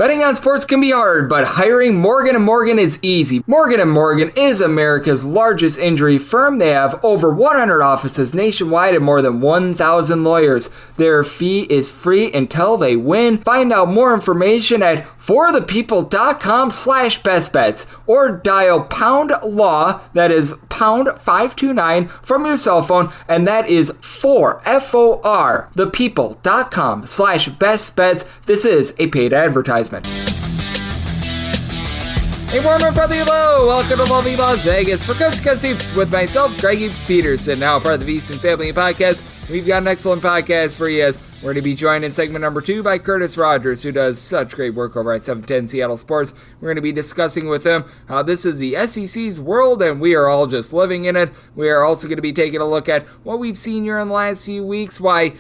Betting on sports can be hard, but hiring Morgan & Morgan is easy. Morgan & Morgan is America's largest injury firm. They have over 100 offices nationwide and more than 1,000 lawyers. Their fee is free until they win. Find out more information at forthepeople.com/bestbets or dial #law, that is #529 from your cell phone, and that is FOR, thepeople.com/bestbets. This is a paid advertisement. A warm and friendly hello, welcome to lovely Las Vegas for Coast to Coast Hoops with myself, Greg Hoops Peterson, now part of the Veasan Family Podcast. We've got an excellent podcast for you as we're going to be joined in segment number 2 by Curtis Rogers, who does such great work over at 710 Seattle Sports. We're going to be discussing with him how this is the SEC's world and we are all just living in it. We are also going to be taking a look at what we've seen here in the last few weeks, why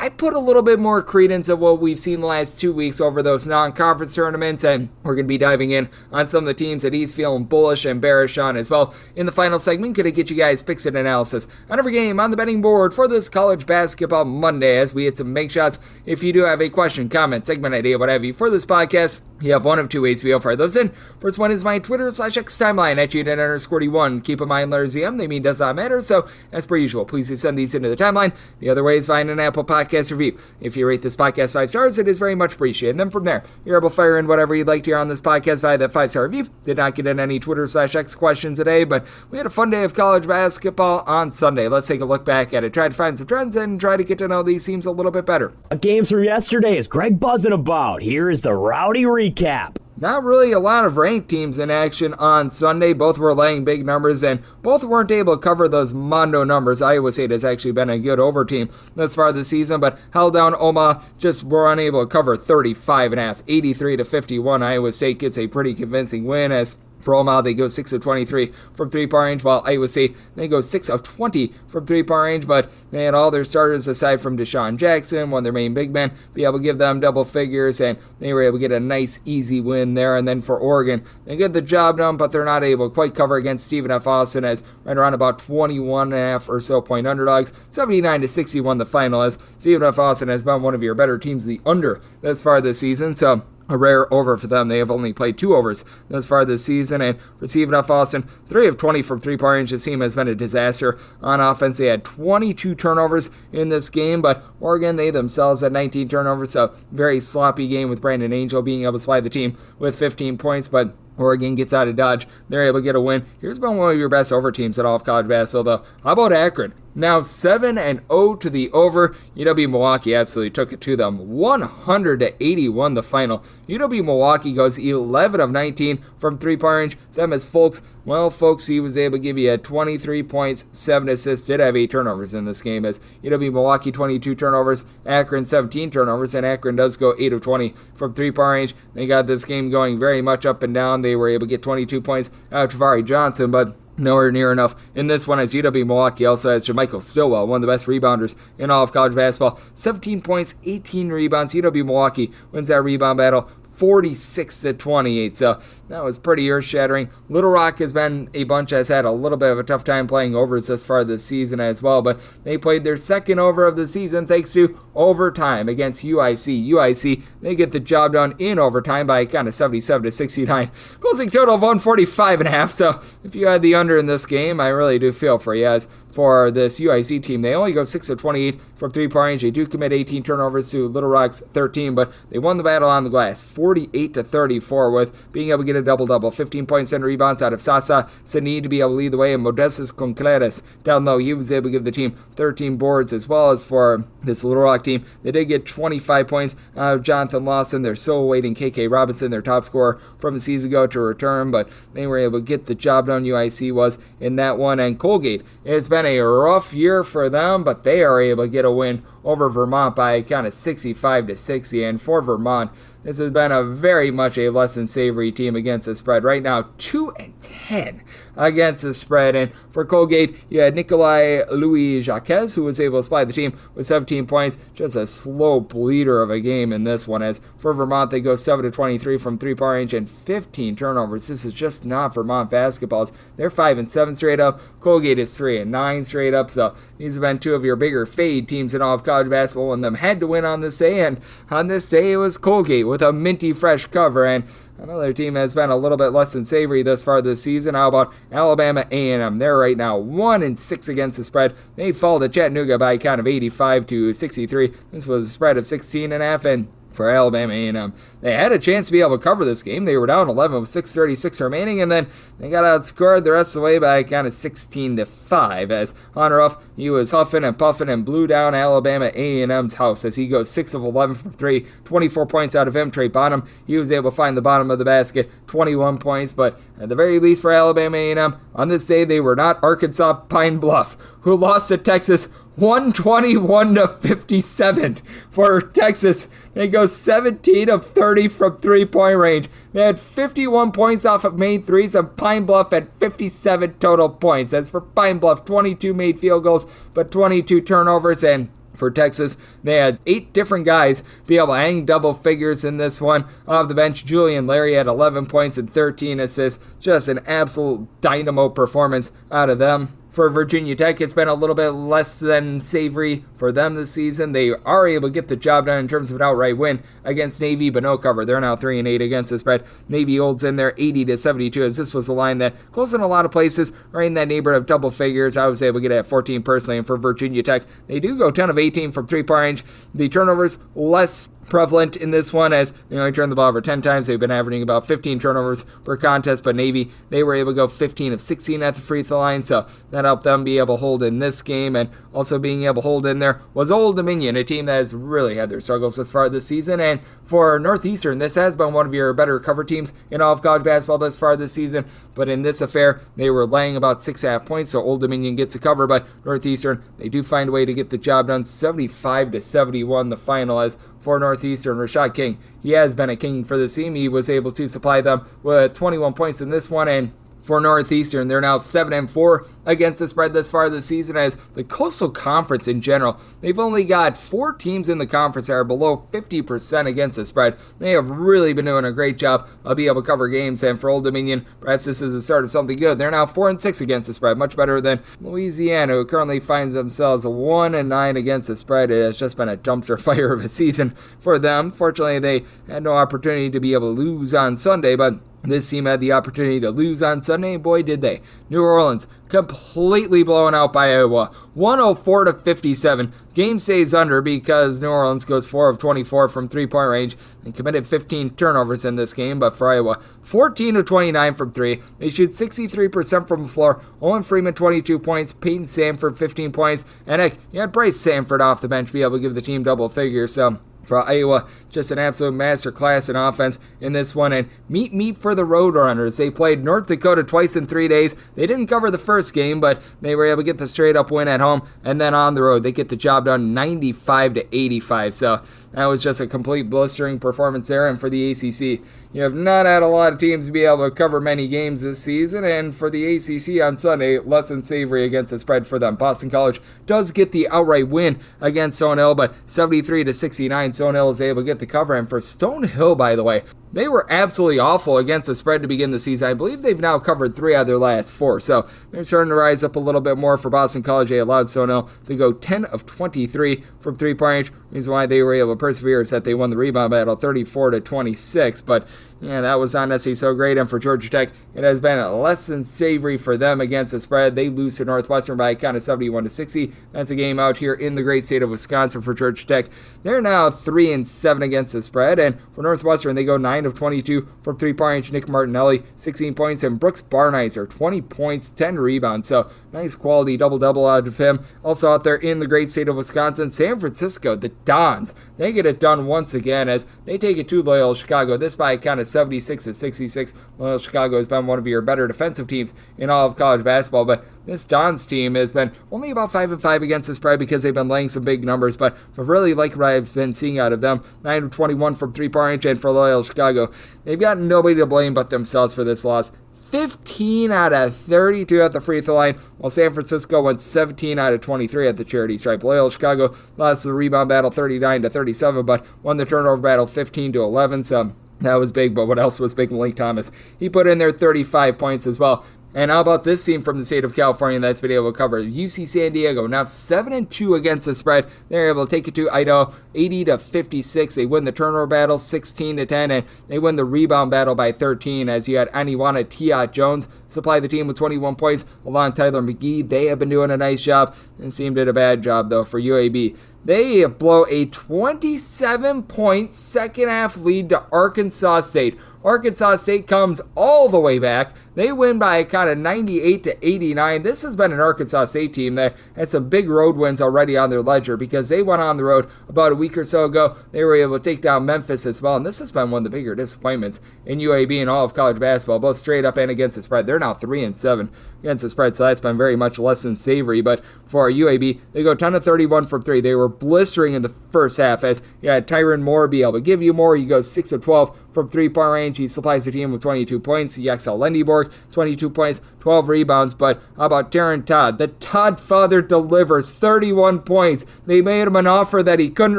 I put a little bit more credence of what we've seen the last 2 weeks over those non-conference tournaments, and we're going to be diving in on some of the teams that he's feeling bullish and bearish on as well. In the final segment, going to get you guys picks and analysis on every game on the betting board for this college basketball Monday as we hit some make shots. If you do have a question, comment, segment idea, what have you for this podcast, you have one of two ways to be able to fire those in. First one is my Twitter/X timeline at @UTEP_D1. Keep in mind, letters EM, they mean does not matter, so as per usual, please do send these into the timeline. The other way is find an Apple Podcast review. If you rate this podcast 5 stars, it is very much appreciated. And then from there, you're able to fire in whatever you'd like to hear on this podcast via that 5-star review. Did not get in any Twitter/X questions today, but we had a fun day of college basketball on Sunday. Let's take a look back at it, try to find some trends, and try to get to know these teams a little bit better. Games from yesterday is Greg buzzing about. Here is the rowdy recap. Not really a lot of ranked teams in action on Sunday. Both were laying big numbers, and both weren't able to cover those Mondo numbers. Iowa State has actually been a good over team thus far this season, but held down Omaha, just were unable to cover 35.5, 83-51. Iowa State gets a pretty convincing win as for Omaha, they go 6 of 23 from three-point range, while Iowa State, they go 6 of 20 from three-point range, but they had all their starters aside from Deshaun Jackson, one of their main big men, be able to give them double figures, and they were able to get a nice, easy win there. And then for Oregon, they get the job done, but they're not able to quite cover against Stephen F. Austin as right around about 21.5 or so point underdogs, 79-61 the final, as Stephen F. Austin has been one of your better teams, the under, thus far this season, so a rare over for them. They have only played 2 overs thus far this season, and for Stephen F. Austin, 3 of 20 from three-point range. This team has been a disaster on offense. They had 22 turnovers in this game, but Oregon, they themselves had 19 turnovers, so very sloppy game with Brandon Angel being able to supply the team with 15 points, but Oregon gets out of Dodge. They're able to get a win. Here's been one of your best over teams at all of college basketball, though. How about Akron? Now 7-0 to the over. UW Milwaukee absolutely took it to them. 100-81 the final. UW Milwaukee goes 11 of 19 from three-point range. Them as Folks. Well, Folks, he was able to give you 23 points, 7 assists. Did have 8 turnovers in this game as UW Milwaukee 22 turnovers, Akron 17 turnovers, and Akron does go 8 of 20 from three-point range. They got this game going very much up and down. They were able to get 22 points out of Tavari Johnson, but nowhere near enough in this one, as UW Milwaukee also has JaMychal Stillwell, one of the best rebounders in all of college basketball. 17 points, 18 rebounds. UW Milwaukee wins that rebound battle 46-28, so that was pretty earth-shattering. Little Rock has been a bunch has had a little bit of a tough time playing overs thus far this season as well, but they played their second over of the season thanks to overtime against UIC. UIC, they get the job done in overtime by kind of 77-69. Closing total of 145.5, so if you had the under in this game, I really do feel for you, as for this UIC team, they only go 6 of 28 from three-point range. They do commit 18 turnovers to Little Rock's 13, but they won the battle on the glass, 48-34, with being able to get a double-double, 15 points and rebounds out of Sasa Sani to be able to lead the way, and Modestas Concreras down low. He was able to give the team 13 boards, as well as for this Little Rock team. They did get 25 points out of Jonathan Lawson. They're still awaiting KK Robinson, their top scorer from the season ago, to return, but they were able to get the job done. UIC was in that one, and Colgate, it's been a rough year for them, but they are able to get a win over Vermont by kind of 65-60, and for Vermont, this has been a very much a less than savory team against the spread. Right now, 2-10 against the spread, and for Colgate, you had Nikolai Louis Jacques, who was able to supply the team with 17 points, just a slow bleeder of a game in this one, as for Vermont, they go 7 of 23 from three-point range and 15 turnovers. This is just not Vermont basketballs. They're 5-7 straight up. Colgate is 3-9 straight up, so these have been 2 of your bigger fade teams in all of college college basketball, and them had to win on this day, and on this day it was Colgate with a minty fresh cover, and another team has been a little bit less than savory thus far this season. How about Alabama A&M? They're right now 1-6 against the spread. They fall to Chattanooga by a count of 85-63. This was a spread of 16.5, and for Alabama A&M, they had a chance to be able to cover this game. They were down 11 with 6:36 remaining, and then they got outscored the rest of the way by a count of 16-5. As Hunter Huff, he was huffing and puffing and blew down Alabama A&M's house as he goes 6 of 11 from 3, 24 points out of him. Trey Bonham, he was able to find the bottom of the basket, 21 points, but at the very least for Alabama A&M, on this day they were not Arkansas Pine Bluff, who lost to Texas 121-57 for Texas. They go 17 of 30 from three-point range. They had 51 points off of made threes, and Pine Bluff had 57 total points. As for Pine Bluff, 22 made field goals, but 22 turnovers, and for Texas, they had 8 different guys be able to hang double figures in this one. Off the bench, Julian Larry had 11 points and 13 assists. Just an absolute dynamo performance out of them. For Virginia Tech, it's been a little bit less than savory for them this season. They are able to get the job done in terms of an outright win against Navy, but no cover. They're now 3-8 against the spread. Navy holds in there 80-72, as this was a line that closed in a lot of places, right in that neighborhood of double figures. I was able to get it at 14 personally, and for Virginia Tech, they do go 10 of 18 from three-point range. The turnovers less prevalent in this one, as they only turned the ball over 10 times. They've been averaging about 15 turnovers per contest, but Navy, they were able to go 15 of 16 at the free throw line, so that helped them be able to hold in this game. And also being able to hold in there was Old Dominion, a team that has really had their struggles thus far this season. And for Northeastern, this has been one of your better cover teams in all of college basketball thus far this season, but in this affair, they were laying about 6.5 points, so Old Dominion gets a cover, but Northeastern, they do find a way to get the job done. 75-71 the final. As for Northeastern, Rashad King, he has been a king for the team. He was able to supply them with 21 points in this one, and for Northeastern, they're now 7-4 against the spread this far this season. As the Coastal Conference in general, they've only got 4 teams in the conference that are below 50% against the spread. They have really been doing a great job of being able to cover games, and for Old Dominion, perhaps this is the start of something good. They're now 4-6 against the spread, much better than Louisiana, who currently finds themselves 1-9 against the spread. It has just been a dumpster fire of a season for them. Fortunately, they had no opportunity to be able to lose on Sunday, but this team had the opportunity to lose on Sunday, and boy did they. New Orleans completely blown out by Iowa, 104-57. Game stays under because New Orleans goes 4 of 24 from three-point range and committed 15 turnovers in this game. But for Iowa, 14 of 29 from 3. They shoot 63% from the floor. Owen Freeman, 22 points. Peyton Sanford, 15 points. And heck, you had Bryce Sanford off the bench be able to give the team double figures. So for Iowa, just an absolute masterclass in offense in this one. And meet for the Roadrunners. They played North Dakota twice in 3 days. They didn't cover the first game, but they were able to get the straight-up win at home. And then on the road, they get the job done 95-85. So that was just a complete blistering performance there. And for the ACC, you have not had a lot of teams be able to cover many games this season. And for the ACC on Sunday, less than savory against the spread for them. Boston College does get the outright win against Stonehill, but 73-69, Stonehill is able to get the cover. And for Stonehill, by the way, they were absolutely awful against the spread to begin the season. I believe they've now covered 3 out of their last 4, so they're starting to rise up a little bit more for Boston College. They allowed Stonehill to go 10 of 23 from three-point range. Reason why they were able to persevere is that they won the rebound battle 34-26, but yeah, that was not necessarily so great. And for Georgia Tech, it has been less than savory for them against the spread. They lose to Northwestern by a count of 71-60. That's a game out here in the great state of Wisconsin for Georgia Tech. They're now 3-7 against the spread, and for Northwestern, they go 9 of 22 from three-point range. Nick Martinelli, 16 points, and Brooks Barnizer, 20 points, 10 rebounds. So nice quality double-double out of him. Also out there in the great state of Wisconsin, San Francisco, the Dons, they get it done once again as they take it to Loyola Chicago. This by a count of 76-66. Loyola Chicago has been one of your better defensive teams in all of college basketball, but this Dons team has been only about 5-5 against the spread because they've been laying some big numbers, but I really like what I've been seeing out of them. 9 of 21 from three-point range, and for Loyola Chicago, they've got nobody to blame but themselves for this loss. 15 out of 32 at the free throw line, while San Francisco went 17 out of 23 at the charity stripe. Loyola Chicago lost the rebound battle 39-37, but won the turnover battle 15-11, so that was big. But what else was big? Malik Thomas, he put in there 35 points as well. And how about this team from the state of California that's been able to cover? UC San Diego, now 7-2 against the spread. They're able to take it to Idaho 80-56. They win the turnover battle 16-10, and they win the rebound battle by 13 as you had Aniwana Tiat Jones supply the team with 21 points along Tyler McGee. They have been doing a nice job and seem did a bad job, though, for UAB. They blow a 27-point second-half lead to Arkansas State. Arkansas State comes all the way back. They win by a kind of 98-89. This has been an Arkansas State team that had some big road wins already on their ledger because they went on the road about a week or so ago. They were able to take down Memphis as well, and this has been one of the bigger disappointments in UAB and all of college basketball, both straight up and against the spread. They're now 3-7 against the spread, so that's been very much less than savory. But for UAB, they go 10-31 from 3. They were blistering in the first half as you had Tyron Moore be able to give you more. He goes 6-12 from 3-point range. He supplies the team with 22 points. Yaxel Lendeborg, 22 points, 12 rebounds. But how about Darren Todd? The Todd father delivers 31 points. They made him an offer that he couldn't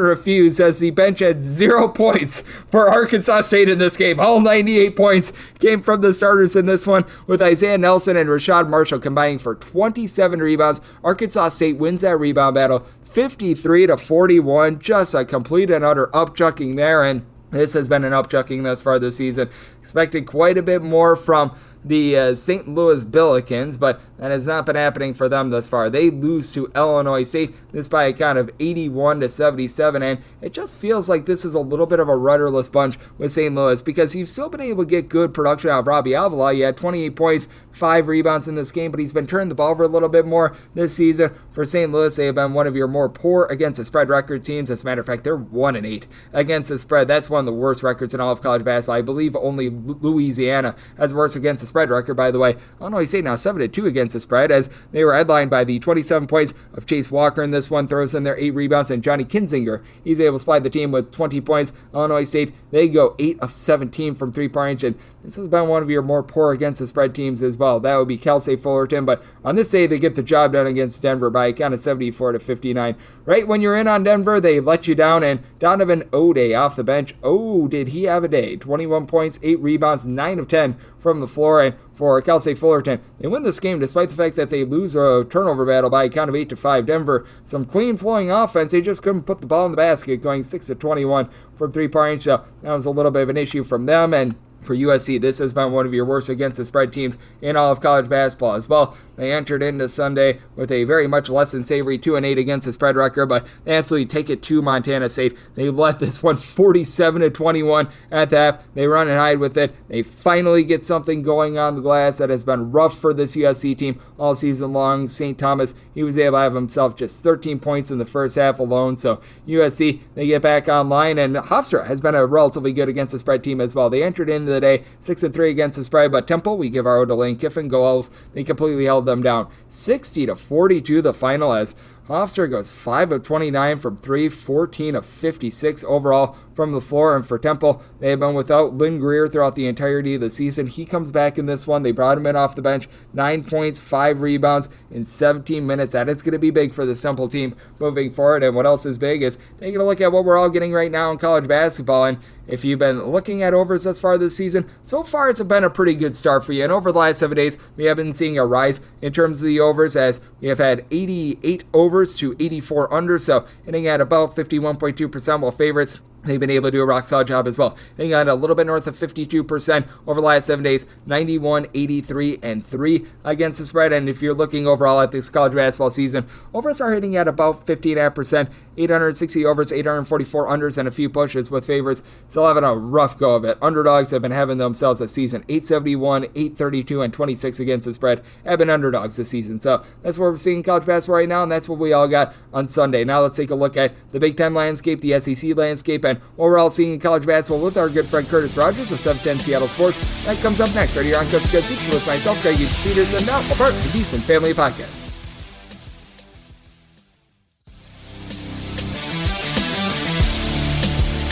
refuse as the bench had 0 points for Arkansas State in this game. All 98 points came from the starters in this one, with Isaiah Nelson and Rashad Marshall combining for 27 rebounds. Arkansas State wins that rebound battle 53-41. Just a complete and utter upchucking there, and this has been an upchucking thus far this season. Expected quite a bit more from the St. Louis Billikens, but that has not been happening for them thus far. They lose to Illinois State, this by a count of 81-77, and it just feels like this is a little bit of a rudderless bunch with St. Louis because you've still been able to get good production out of Robbie Avila. He had 28 points, 5 rebounds in this game, but he's been turning the ball over a little bit more this season. For St. Louis, they have been one of your more poor against the spread record teams. As a matter of fact, they're 1-8 against the spread. That's one of the worst records in all of college basketball. I believe only Louisiana has worse against the spread record, by the way. Illinois State now 7-2 against the spread as they were headlined by the 27 points of Chase Walker in this one, throws in their 8 rebounds, and Johnny Kinzinger. He's able to supply the team with 20 points. Illinois State, they go 8 of 17 from 3-point range, and this has been one of your more poor against the spread teams as well. That would be Cal State Fullerton, but on this day they get the job done against Denver by a count of 74-59. Right when you're in on Denver, they let you down, and Donovan O'Day off the bench. Oh, did he have a day? 21 points, 8 rebounds, 9 of 10 from the floor, and for Cal State Fullerton, they win this game despite the fact that they lose a turnover battle by a count of 8-5. Denver, some clean flowing offense. They just couldn't put the ball in the basket, going 6-21 from 3-point range. So that was a little bit of an issue from them. And for USC, this has been one of your worst against the spread teams in all of college basketball as well. They entered into Sunday with a very much less than savory 2-8 against the spread record, but they absolutely take it to Montana State. They led this one 47-21 at the half. They run and hide with it. They finally get something going on the glass that has been rough for this USC team all season long. St. Thomas, he was able to have himself just 13 points in the first half alone. So USC, they get back online, and Hofstra has been a relatively good against the spread team as well. They entered into the day 6-3 against the spread, but Temple, we give our O to Lane Kiffin goals. They completely held them down 60-42 the final as Hofstra goes 5 of 29 from 3, 14 of 56 overall from the floor. And for Temple, they have been without Lynn Greer throughout the entirety of the season. He comes back in this one. They brought him in off the bench, 9 points, 5 rebounds in 17 minutes. That is going to be big for the Temple team moving forward. And what else is big is taking a look at what we're all getting right now in college basketball. And if you've been looking at overs thus far this season, so far it's been a pretty good start for you. And over the last 7 days, we have been seeing a rise in terms of the overs as we have had 88 overs to 84 under, so hitting at about 51.2%, while favorites, they've been able to do a rock solid job as well. Hitting at a little bit north of 52% over the last 7 days, 91, 83, and 3 against the spread. And if you're looking overall at this college basketball season, overs are hitting at about 50.5%, 860 overs, 844 unders, and a few pushes, with favorites still having a rough go of it. Underdogs have been having themselves a season. 871, 832, and 26 against the spread have been underdogs this season. So that's what we're seeing in college basketball right now, and that's what we all got on Sunday. Now let's take a look at the Big Ten landscape, the SEC landscape, and what we're all seeing in college basketball with our good friend Curtis Rogers of 710 Seattle Sports. That comes up next right here on Coach Good Seats with myself, Greg Peterson, now a part of the Decent Family Podcast.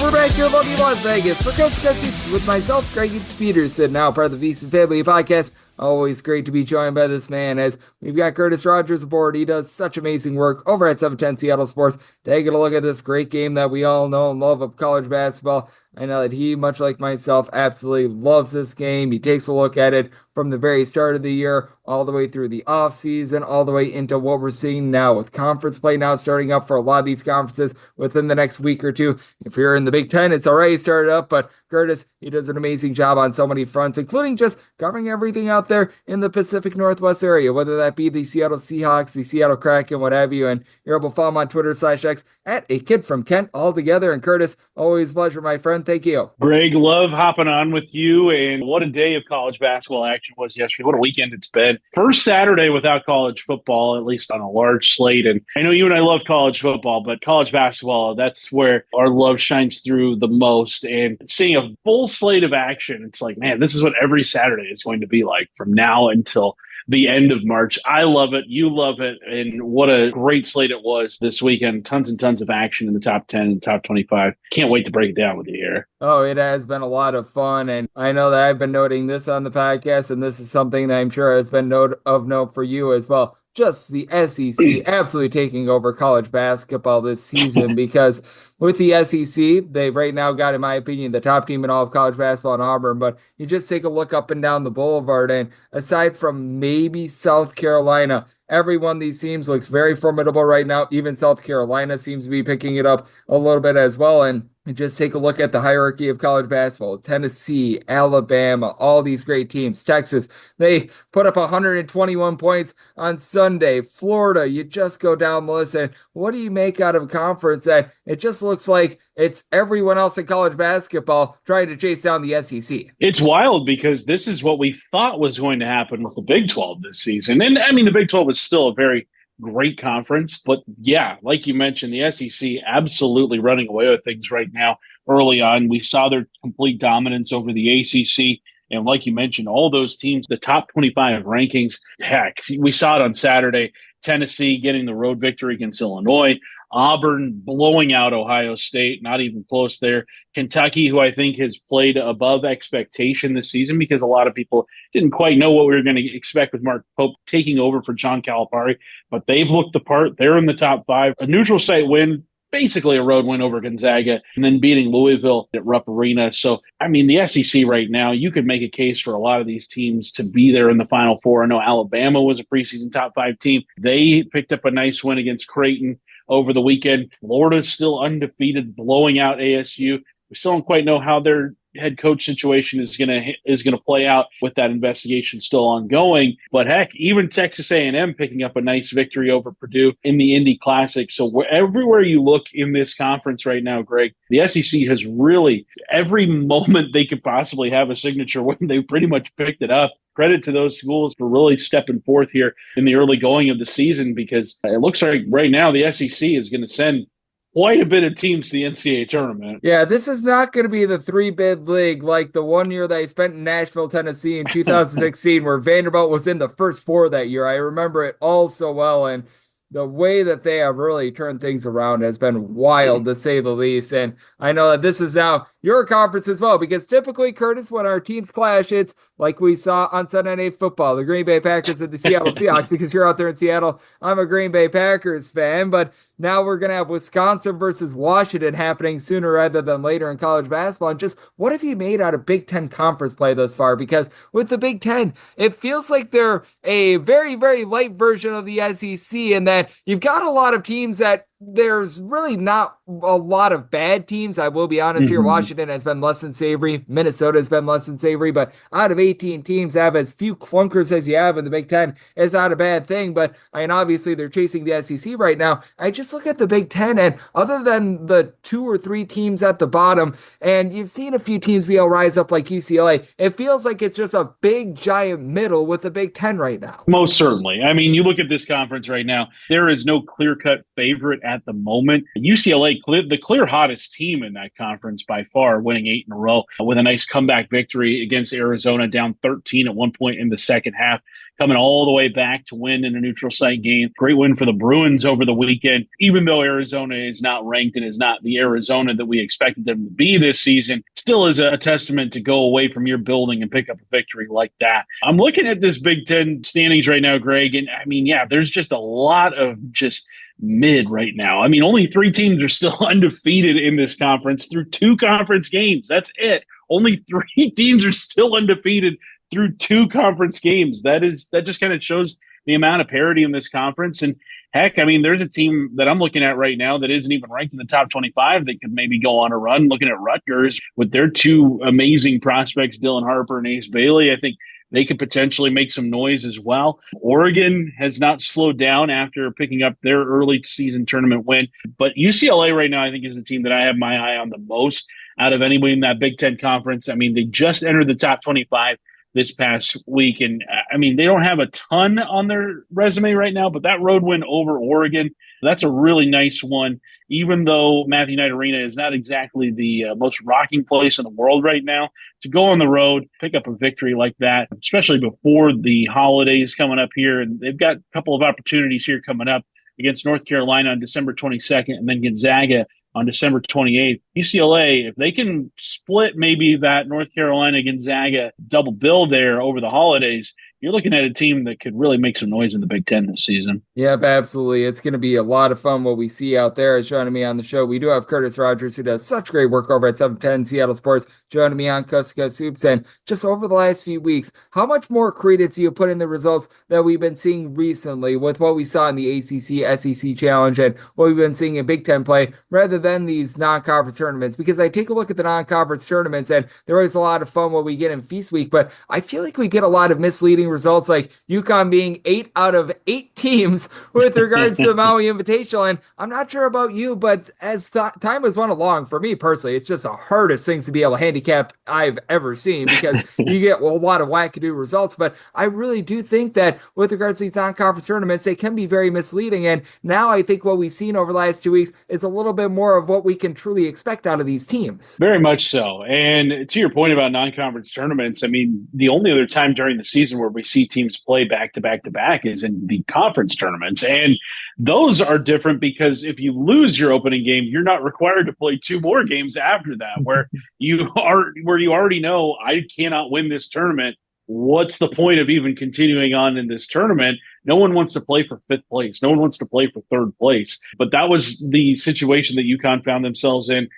We're back here in lovely Las Vegas for Coach Good Seats with myself, Greg Peterson, now part of the Decent Family Podcast. Always great to be joined by this man as we've got Curtis Rogers aboard. He does such amazing work over at 710 Seattle Sports. Taking a look at this great game that we all know and love of college basketball. I know that he, much like myself, absolutely loves this game. He takes a look at it from the very start of the year all the way through the off season, all the way into what we're seeing now with conference play now starting up for a lot of these conferences within the next week or two. If you're in the Big Ten, it's already started up, but Curtis, he does an amazing job on so many fronts, including just covering everything out there in the Pacific Northwest area, whether that be the Seattle Seahawks, the Seattle Kraken, what have you. And you're able to follow him on Twitter/X at a kid from Kent all together. And Curtis, always a pleasure, my friend. Thank you. Greg, love hopping on with you. And what a day of college basketball action was yesterday. What a weekend it's been. First Saturday without college football, at least on a large slate. And I know you and I love college football, but college basketball, that's where our love shines through the most. And seeing a full slate of action, it's like, man, this is what every Saturday is going to be like from now until the end of March. I love it. You love it. And what a great slate it was this weekend. Tons and tons of action in the top 10 and top 25. Can't wait to break it down with you here. Oh, it has been a lot of fun. And I know that I've been noting this on the podcast, and this is something that I'm sure has been of note for you as well. Just the SEC absolutely taking over college basketball this season because with the SEC, they've right now got, in my opinion, the top team in all of college basketball in Auburn. But you just take a look up and down the boulevard, and aside from maybe South Carolina, every one of these teams looks very formidable right now. Even South Carolina seems to be picking it up a little bit as well. And just take a look at the hierarchy of college basketball. Tennessee, Alabama, all these great teams. Texas, they put up 121 points on Sunday. Florida, you just go down the list. And what do you make out of a conference that it just looks like it's everyone else in college basketball trying to chase down the SEC? It's wild because this is what we thought was going to happen with the Big 12 this season. And I mean, the Big 12 is still a very great conference, but yeah, like you mentioned, the SEC absolutely running away with things right now. Early on, we saw their complete dominance over the ACC. And like you mentioned, all those teams, the top 25 rankings, heck, we saw it on Saturday. Tennessee getting the road victory against Illinois. Auburn blowing out Ohio State, not even close there. Kentucky, who I think has played above expectation this season because a lot of people didn't quite know what we were going to expect with Mark Pope taking over for John Calipari, but they've looked the part. They're in the top 5. A neutral site win, basically a road win over Gonzaga, and then beating Louisville at Rupp Arena. So, I mean, the SEC right now, you could make a case for a lot of these teams to be there in the Final Four. I know Alabama was a preseason top 5 team. They picked up a nice win against Creighton over the weekend. Florida's still undefeated, blowing out ASU. We still don't quite know how their head coach situation is gonna play out with that investigation still ongoing. But heck, even Texas A&M picking up a nice victory over Purdue in the Indy Classic. So everywhere you look in this conference right now, Greg, the SEC has really, every moment they could possibly have a signature win, they pretty much picked it up. Credit to those schools for really stepping forth here in the early going of the season, because it looks like right now the SEC is going to send quite a bit of teams to the NCAA tournament. Yeah, this is not going to be the 3-bid league like the one year that I spent in Nashville, Tennessee in 2016, where Vanderbilt was in the first 4 that year. I remember it all so well, and the way that they have really turned things around has been wild, to say the least. And I know that this is now your conference as well, because typically, Curtis, when our teams clash, it's like we saw on Sunday Night Football, the Green Bay Packers and the Seattle Seahawks, because you're out there in Seattle. I'm a Green Bay Packers fan, but now we're going to have Wisconsin versus Washington happening sooner rather than later in college basketball. And just what have you made out of Big Ten conference play thus far? Because with the Big Ten, it feels like they're a very, very light version of the SEC, in that you've got a lot of teams that there's really not a lot of bad teams. I will be honest here. Washington has been less than savory. Minnesota has been less than savory. But out of 18 teams, have as few clunkers as you have in the Big Ten is not a bad thing. But obviously they're chasing the SEC right now. I just look at the Big Ten, and other than the 2 or 3 teams at the bottom, and you've seen a few teams be able to rise up like UCLA, it feels like it's just a big, giant middle with the Big Ten right now. Most certainly. I mean, you look at this conference right now, there is no clear-cut favorite at the moment. UCLA, the clear hottest team in that conference by far, winning 8 in a row with a nice comeback victory against Arizona, down 13 at one point in the second half, coming all the way back to win in a neutral site game. Great win for the Bruins over the weekend. Even though Arizona is not ranked and is not the Arizona that we expected them to be this season, still is a testament to go away from your building and pick up a victory like that. I'm looking at this Big Ten standings right now, Greg, and I mean, yeah, there's just a lot of just mid right now. I mean, only 3 teams are still undefeated in this conference through 2 conference games. That's it. Only 3 teams are still undefeated through 2 conference games. That just kind of shows the amount of parity in this conference. And heck, I mean, there's a team that I'm looking at right now that isn't even ranked in the top 25 that could maybe go on a run. Looking at Rutgers with their 2 amazing prospects, Dylan Harper and Ace Bailey. I think they could potentially make some noise as well. Oregon has not slowed down after picking up their early season tournament win. But UCLA right now, I think, is the team that I have my eye on the most out of anybody in that Big Ten conference. I mean, they just entered the top 25 this past week. And I mean, they don't have a ton on their resume right now, but that road win over Oregon, that's a really nice one. Even though Matthew Knight Arena is not exactly the most rocking place in the world right now, to go on the road, pick up a victory like that, especially before the holidays coming up here. And they've got a couple of opportunities here coming up against North Carolina on December 22nd and then Gonzaga on December 28th. UCLA, if they can split maybe that North Carolina Gonzaga double bill there over the holidays, you're looking at a team that could really make some noise in the Big Ten this season. Yep, absolutely. It's going to be a lot of fun what we see out there. Joining me on the show, we do have Curtis Rogers, who does such great work over at 710 Seattle Sports, joining me on Cuss Hoops. And just over the last few weeks, how much more credence do you put in the results that we've been seeing recently with what we saw in the ACC SEC Challenge and what we've been seeing in Big Ten play rather than these non-conference tournaments? Because I take a look at the non-conference tournaments and there is a lot of fun what we get in Feast Week, but I feel like we get a lot of misleading results, like UConn being 8 out of 8 teams with regards to the Maui Invitational. And I'm not sure about you, but as time has run along, for me personally, it's just the hardest things to be able to handicap I've ever seen, because you get a lot of wackadoo results. But I really do think that with regards to these non-conference tournaments, they can be very misleading. And now I think what we've seen over the last 2 weeks is a little bit more of what we can truly expect out of these teams. Very much so. And to your point about non-conference tournaments, I mean, the only other time during the season where we see teams play back to back to back is in the conference tournaments. And those are different because if you lose your opening game, you're not required to play 2 more games after that, where you already know, I cannot win this tournament. What's the point of even continuing on in this tournament? No one wants to play for 5th place. No one wants to play for 3rd place. But that was the situation that UConn found themselves in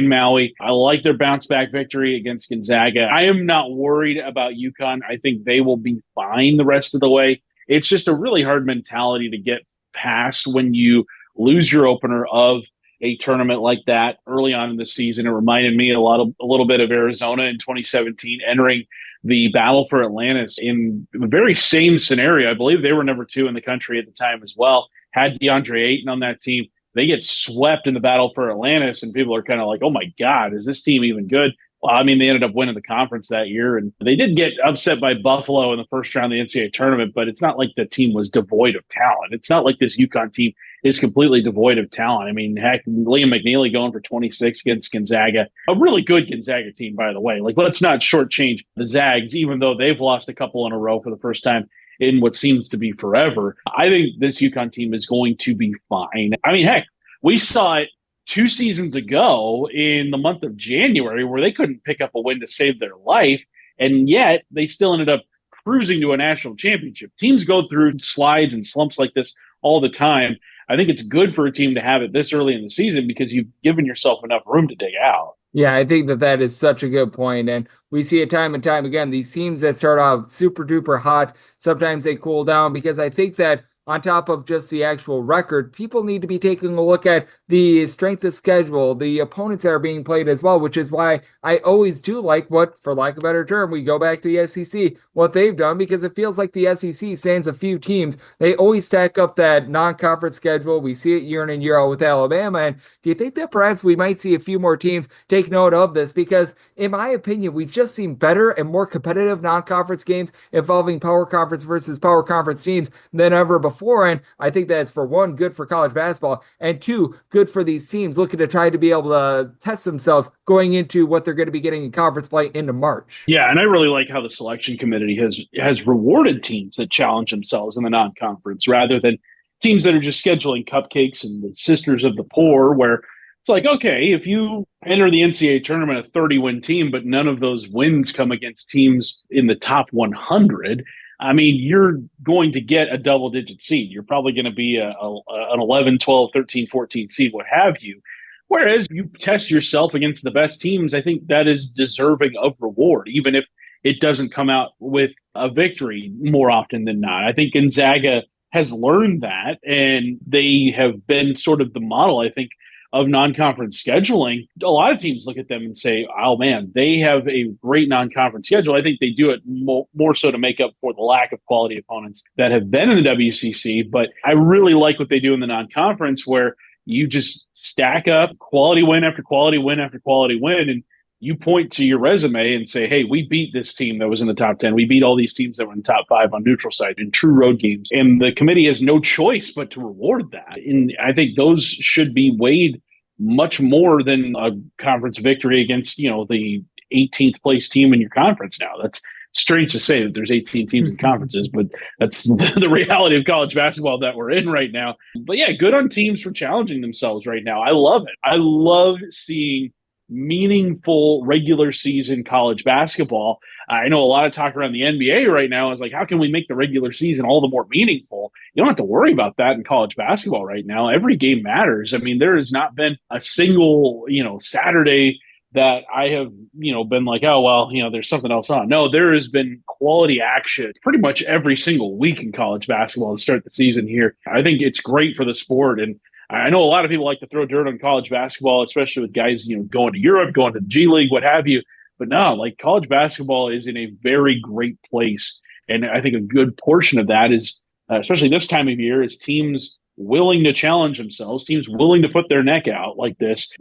Maui. I like their bounce back victory against Gonzaga. I am not worried about UConn. I think they will be fine the rest of the way. It's just a really hard mentality to get past when you lose your opener of a tournament like that early on in the season. It reminded me a little bit of Arizona in 2017 entering the battle for Atlantis in the very same scenario. I believe they were number 2 in the country at the time as well. Had DeAndre Ayton on that team. They get swept in the battle for Atlantis, and people are kind of like, oh my God, is this team even good? Well, I mean, they ended up winning the conference that year, and they did get upset by Buffalo in the first round of the NCAA tournament, but it's not like the team was devoid of talent. It's not like this UConn team is completely devoid of talent. I mean, heck, Liam McNeely going for 26 against Gonzaga, a really good Gonzaga team, by the way. Like, let's not shortchange the Zags, even though they've lost a couple in a row for the first time in what seems to be forever. I think this UConn team is going to be fine. I mean, heck, we saw it 2 seasons ago in the month of January where they couldn't pick up a win to save their life, and yet they still ended up cruising to a national championship. Teams go through slides and slumps like this all the time. I think it's good for a team to have it this early in the season because you've given yourself enough room to dig out. Yeah, I think that is such a good point. And we see it time and time again. These teams that start off super duper hot, sometimes they cool down, because I think that on top of just the actual record, people need to be taking a look at the strength of schedule, the opponents that are being played as well, which is why I always do like what, for lack of a better term, we go back to the SEC, what they've done, because it feels like the SEC stands a few teams. They always stack up that non-conference schedule. We see it year in and year out with Alabama. And do you think that perhaps we might see a few more teams take note of this? Because in my opinion, we've just seen better and more competitive non-conference games involving power conference versus power conference teams than ever before. And I think that's, for one, good for college basketball, and 2, good for these teams looking to try to be able to test themselves going into what they're going to be getting in conference play into March. Yeah, and I really like how the selection committee has rewarded teams that challenge themselves in the non-conference rather than teams that are just scheduling cupcakes and the sisters of the poor, where it's like, okay, if you enter the NCAA tournament a 30-win team, but none of those wins come against teams in the top 100, I mean, you're going to get a double-digit seed. You're probably going to be an 11, 12, 13, 14 seed, what have you. Whereas you test yourself against the best teams, I think that is deserving of reward, even if it doesn't come out with a victory more often than not. I think Gonzaga has learned that, and they have been sort of the model, I think, of non-conference scheduling. A lot of teams look at them and say, oh man, they have a great non-conference schedule. I think they do it more so to make up for the lack of quality opponents that have been in the WCC. But I really like what they do in the non-conference, where you just stack up quality win after quality win after quality win, and you point to your resume and say, hey, we beat this team that was in the top 10. We beat all these teams that were in the top 5 on neutral site in true road games. And the committee has no choice but to reward that. And I think those should be weighed much more than a conference victory against, the 18th place team in your conference now. That's strange to say that there's 18 teams in conferences, but that's the reality of college basketball that we're in right now. But yeah, good on teams for challenging themselves right now. I love it. I love seeing meaningful regular season college basketball. I know a lot of talk around the NBA right now is like, how can we make the regular season all the more meaningful? You don't have to worry about that in college basketball right now. Every game matters. I mean, there has not been a single, Saturday that I have, been like, oh, well, there's something else on. No, there has been quality action pretty much every single week in college basketball to start the season here. I think it's great for the sport. And I know a lot of people like to throw dirt on college basketball, especially with guys, going to Europe, going to the G League, what have you. But no, like college basketball is in a very great place. And I think a good portion of that is, especially this time of year, is teams willing to challenge themselves, teams willing to put their neck out like this,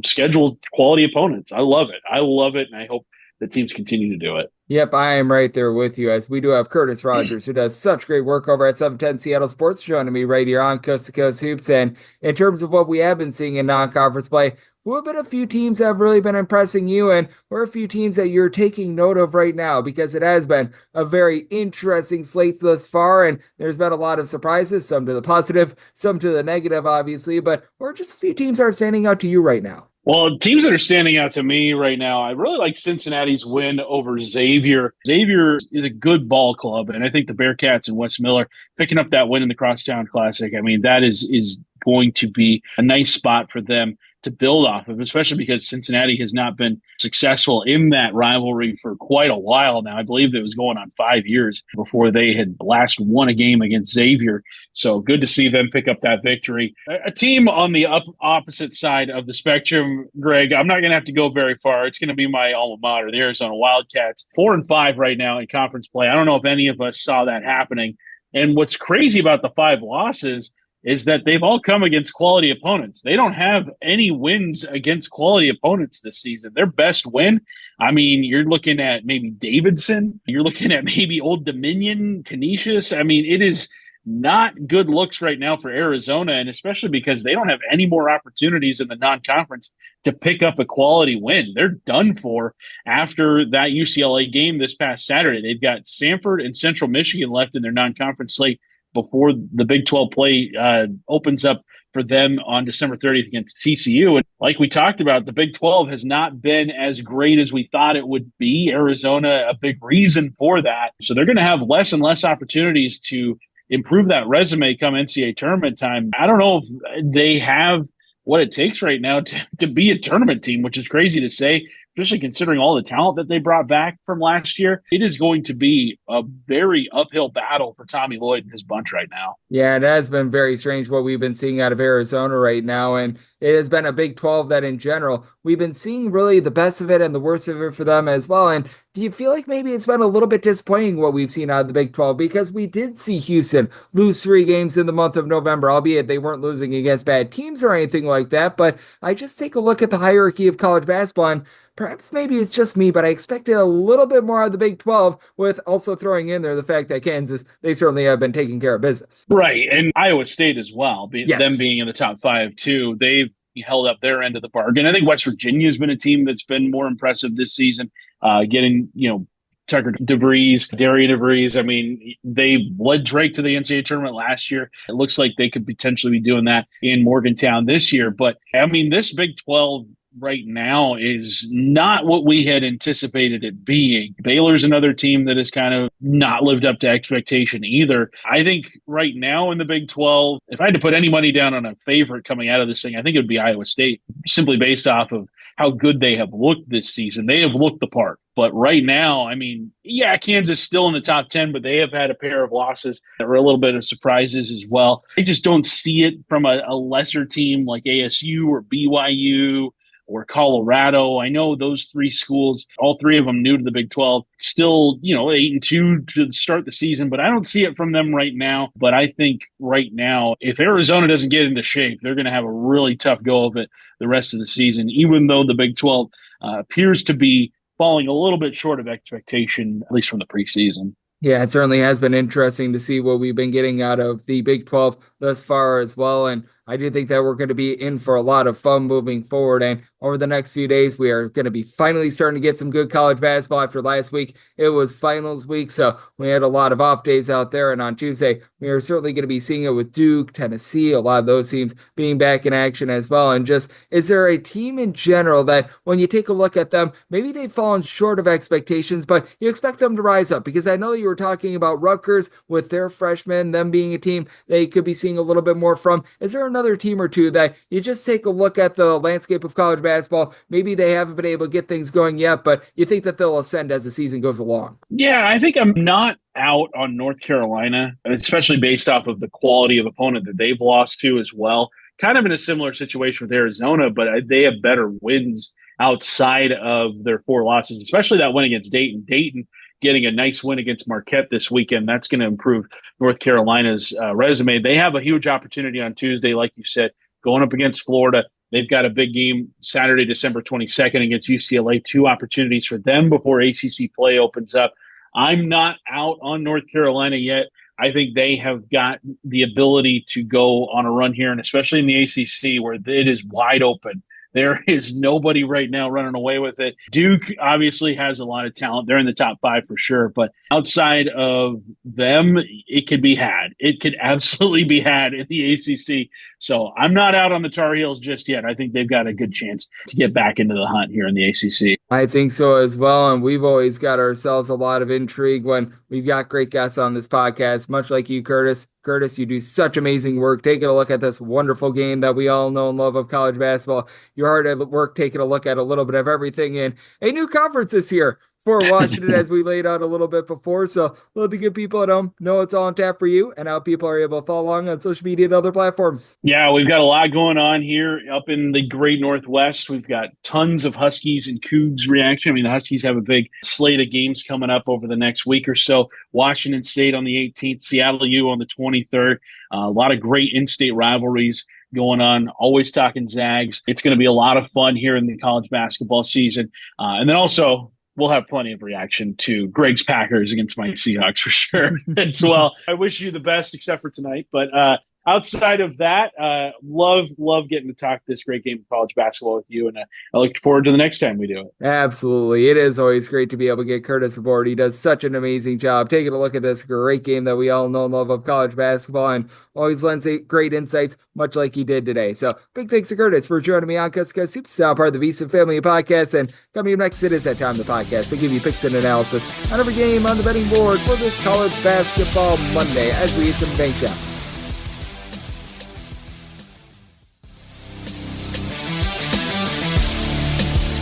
schedule quality opponents. I love it. I love it. And I hope the teams continue to do it. Yep, I am right there with you, as we do have Curtis Rogers, who does such great work over at 710 Seattle Sports, joining me right here on Coast to Coast Hoops. And in terms of what we have been seeing in non-conference play, who have been a few teams that have really been impressing you, and who are a few teams that you're taking note of right now? Because it has been a very interesting slate thus far, and there's been a lot of surprises, some to the positive, some to the negative, obviously, but who are just a few teams that are standing out to you right now? Well, teams that are standing out to me right now, I really like Cincinnati's win over Xavier. Xavier is a good ball club, and I think the Bearcats and Wes Miller picking up that win in the Crosstown Classic, I mean, that is going to be a nice spot for them to build off of, especially because Cincinnati has not been successful in that rivalry for quite a while now. I believe it was going on 5 years before they had last won a game against Xavier. So good to see them pick up that victory. A team on the opposite side of the spectrum, Greg, I'm not going to have to go very far. It's going to be my alma mater, the Arizona Wildcats, 4-5 right now in conference play. I don't know if any of us saw that happening. And what's crazy about the 5 losses is that they've all come against quality opponents. They don't have any wins against quality opponents this season. Their best win, I mean, you're looking at maybe Davidson. You're looking at maybe Old Dominion, Canisius. I mean, it is not good looks right now for Arizona, and especially because they don't have any more opportunities in the non-conference to pick up a quality win. They're done for after that UCLA game this past Saturday. They've got Samford and Central Michigan left in their non-conference slate before the Big 12 play opens up for them on December 30th against TCU. And like we talked about, the Big 12 has not been as great as we thought it would be. Arizona, a big reason for that. So they're going to have less and less opportunities to improve that resume come NCAA tournament time. I don't know if they have what it takes right now to be a tournament team, which is crazy to say, especially considering all the talent that they brought back from last year. It is going to be a very uphill battle for Tommy Lloyd and his bunch right now. Yeah, it has been very strange what we've been seeing out of Arizona right now, and it has been a Big 12 that in general, we've been seeing really the best of it and the worst of it for them as well. And do you feel like maybe it's been a little bit disappointing what we've seen out of the Big 12? Because we did see Houston lose 3 games in the month of November, albeit they weren't losing against bad teams or anything like that. But I just take a look at the hierarchy of college basketball, and perhaps maybe it's just me, but I expected a little bit more out of the Big 12, with also throwing in there the fact that Kansas, they certainly have been taking care of business. Right, and Iowa State as well, Yes. Them being in the top 5 too. They've held up their end of the bargain. I think West Virginia has been a team that's been more impressive this season, getting, Tucker DeVries, Darian DeVries. I mean, they led Drake to the NCAA tournament last year. It looks like they could potentially be doing that in Morgantown this year. But, I mean, this Big 12 right now is not what we had anticipated it being. Baylor's another team that has kind of not lived up to expectation either. I think right now in the Big 12, if I had to put any money down on a favorite coming out of this thing, I think it would be Iowa State, simply based off of how good they have looked this season. They have looked the part. But right now, I mean, yeah, Kansas still in the top 10, but they have had a pair of losses that were a little bit of surprises as well. I just don't see it from a lesser team like ASU or BYU or Colorado. I know those three schools, all three of them new to the Big 12, still, 8-2 to start the season, but I don't see it from them right now. But I think right now, if Arizona doesn't get into shape, they're going to have a really tough go of it the rest of the season, even though the Big 12 appears to be falling a little bit short of expectation, at least from the preseason. Yeah, it certainly has been interesting to see what we've been getting out of the Big 12 thus far as well. And I do think that we're going to be in for a lot of fun moving forward. And over the next few days, we are going to be finally starting to get some good college basketball. After last week, it was finals week, so we had a lot of off days out there. And on Tuesday, we are certainly going to be seeing it with Duke, Tennessee, a lot of those teams being back in action as well. And just, is there a team in general that when you take a look at them, maybe they've fallen short of expectations, but you expect them to rise up? Because I know that you were talking about Rutgers with their freshmen, them being a team they could be seeing a little bit more from. Is there another team or two that you just take a look at the landscape of college basketball? Maybe they haven't been able to get things going yet, but you think that they'll ascend as the season goes along? Yeah, I think I'm not out on North Carolina, especially based off of the quality of opponent that they've lost to as well. Kind of in a similar situation with Arizona, but they have better wins outside of their four losses, especially that win against Dayton. Dayton getting a nice win against Marquette this weekend. That's going to improve North Carolina's resume. They have a huge opportunity on Tuesday, like you said, going up against Florida. They've got a big game Saturday, December 22nd against UCLA. 2 opportunities for them before ACC play opens up. I'm not out on North Carolina yet. I think they have got the ability to go on a run here, and especially in the ACC where it is wide open. There is nobody right now running away with it. Duke obviously has a lot of talent. They're in the top 5 for sure. But outside of them, it could be had. It could absolutely be had in the ACC. So I'm not out on the Tar Heels just yet. I think they've got a good chance to get back into the hunt here in the ACC. I think so as well. And we've always got ourselves a lot of intrigue when we've got great guests on this podcast, much like you, Curtis. Curtis, you do such amazing work taking a look at this wonderful game that we all know and love of college basketball. You're hard at work taking a look at a little bit of everything in a new conference this year for watching it as we laid out a little bit before. So let the good people at home know it's all on tap for you and how people are able to follow along on social media and other platforms. Yeah, we've got a lot going on here up in the great Northwest. We've got tons of Huskies and Cougs reaction. I mean, the Huskies have a big slate of games coming up over the next week or so. Washington State on the 18th, Seattle U on the 23rd. A lot of great in-state rivalries going on, always talking Zags. It's going to be a lot of fun here in the college basketball season. And then also, we'll have plenty of reaction to Greg's Packers against my Seahawks for sure as well. I wish you the best except for tonight. But outside of that, love getting to talk this great game of college basketball with you. And I look forward to the next time we do it. Absolutely. It is always great to be able to get Curtis aboard. He does such an amazing job taking a look at this great game that we all know and love of college basketball, and always lends great insights, much like he did today. So big thanks to Curtis for joining me on Cusco Soups, now part of the VSiN family of podcasts. And coming up next, it is that time of the podcast to give you picks and analysis on every game on the betting board for this college basketball Monday as we hit some bank shots.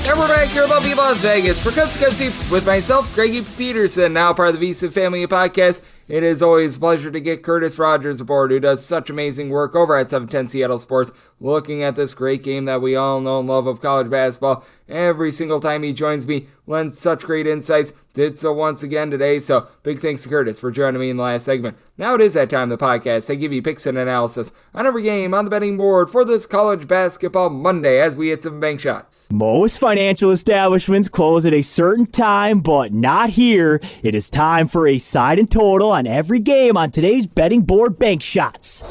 And we're back here in lovely Las Vegas for Cusco Soups with myself, Greg Eaps Peterson, now part of the VSiN family of podcasts. It is always a pleasure to get Curtis Rogers aboard, who does such amazing work over at 710 Seattle Sports, looking at this great game that we all know and love of college basketball. Every single time he joins me, lends such great insights. Did so once again today, so big thanks to Curtis for joining me in the last segment. Now it is that time of the podcast. I give you picks and analysis on every game on the betting board for this college basketball Monday as we hit some bank shots. Most financial establishments close at a certain time, but not here. It is time for a side and total on every game on today's betting board bank shots.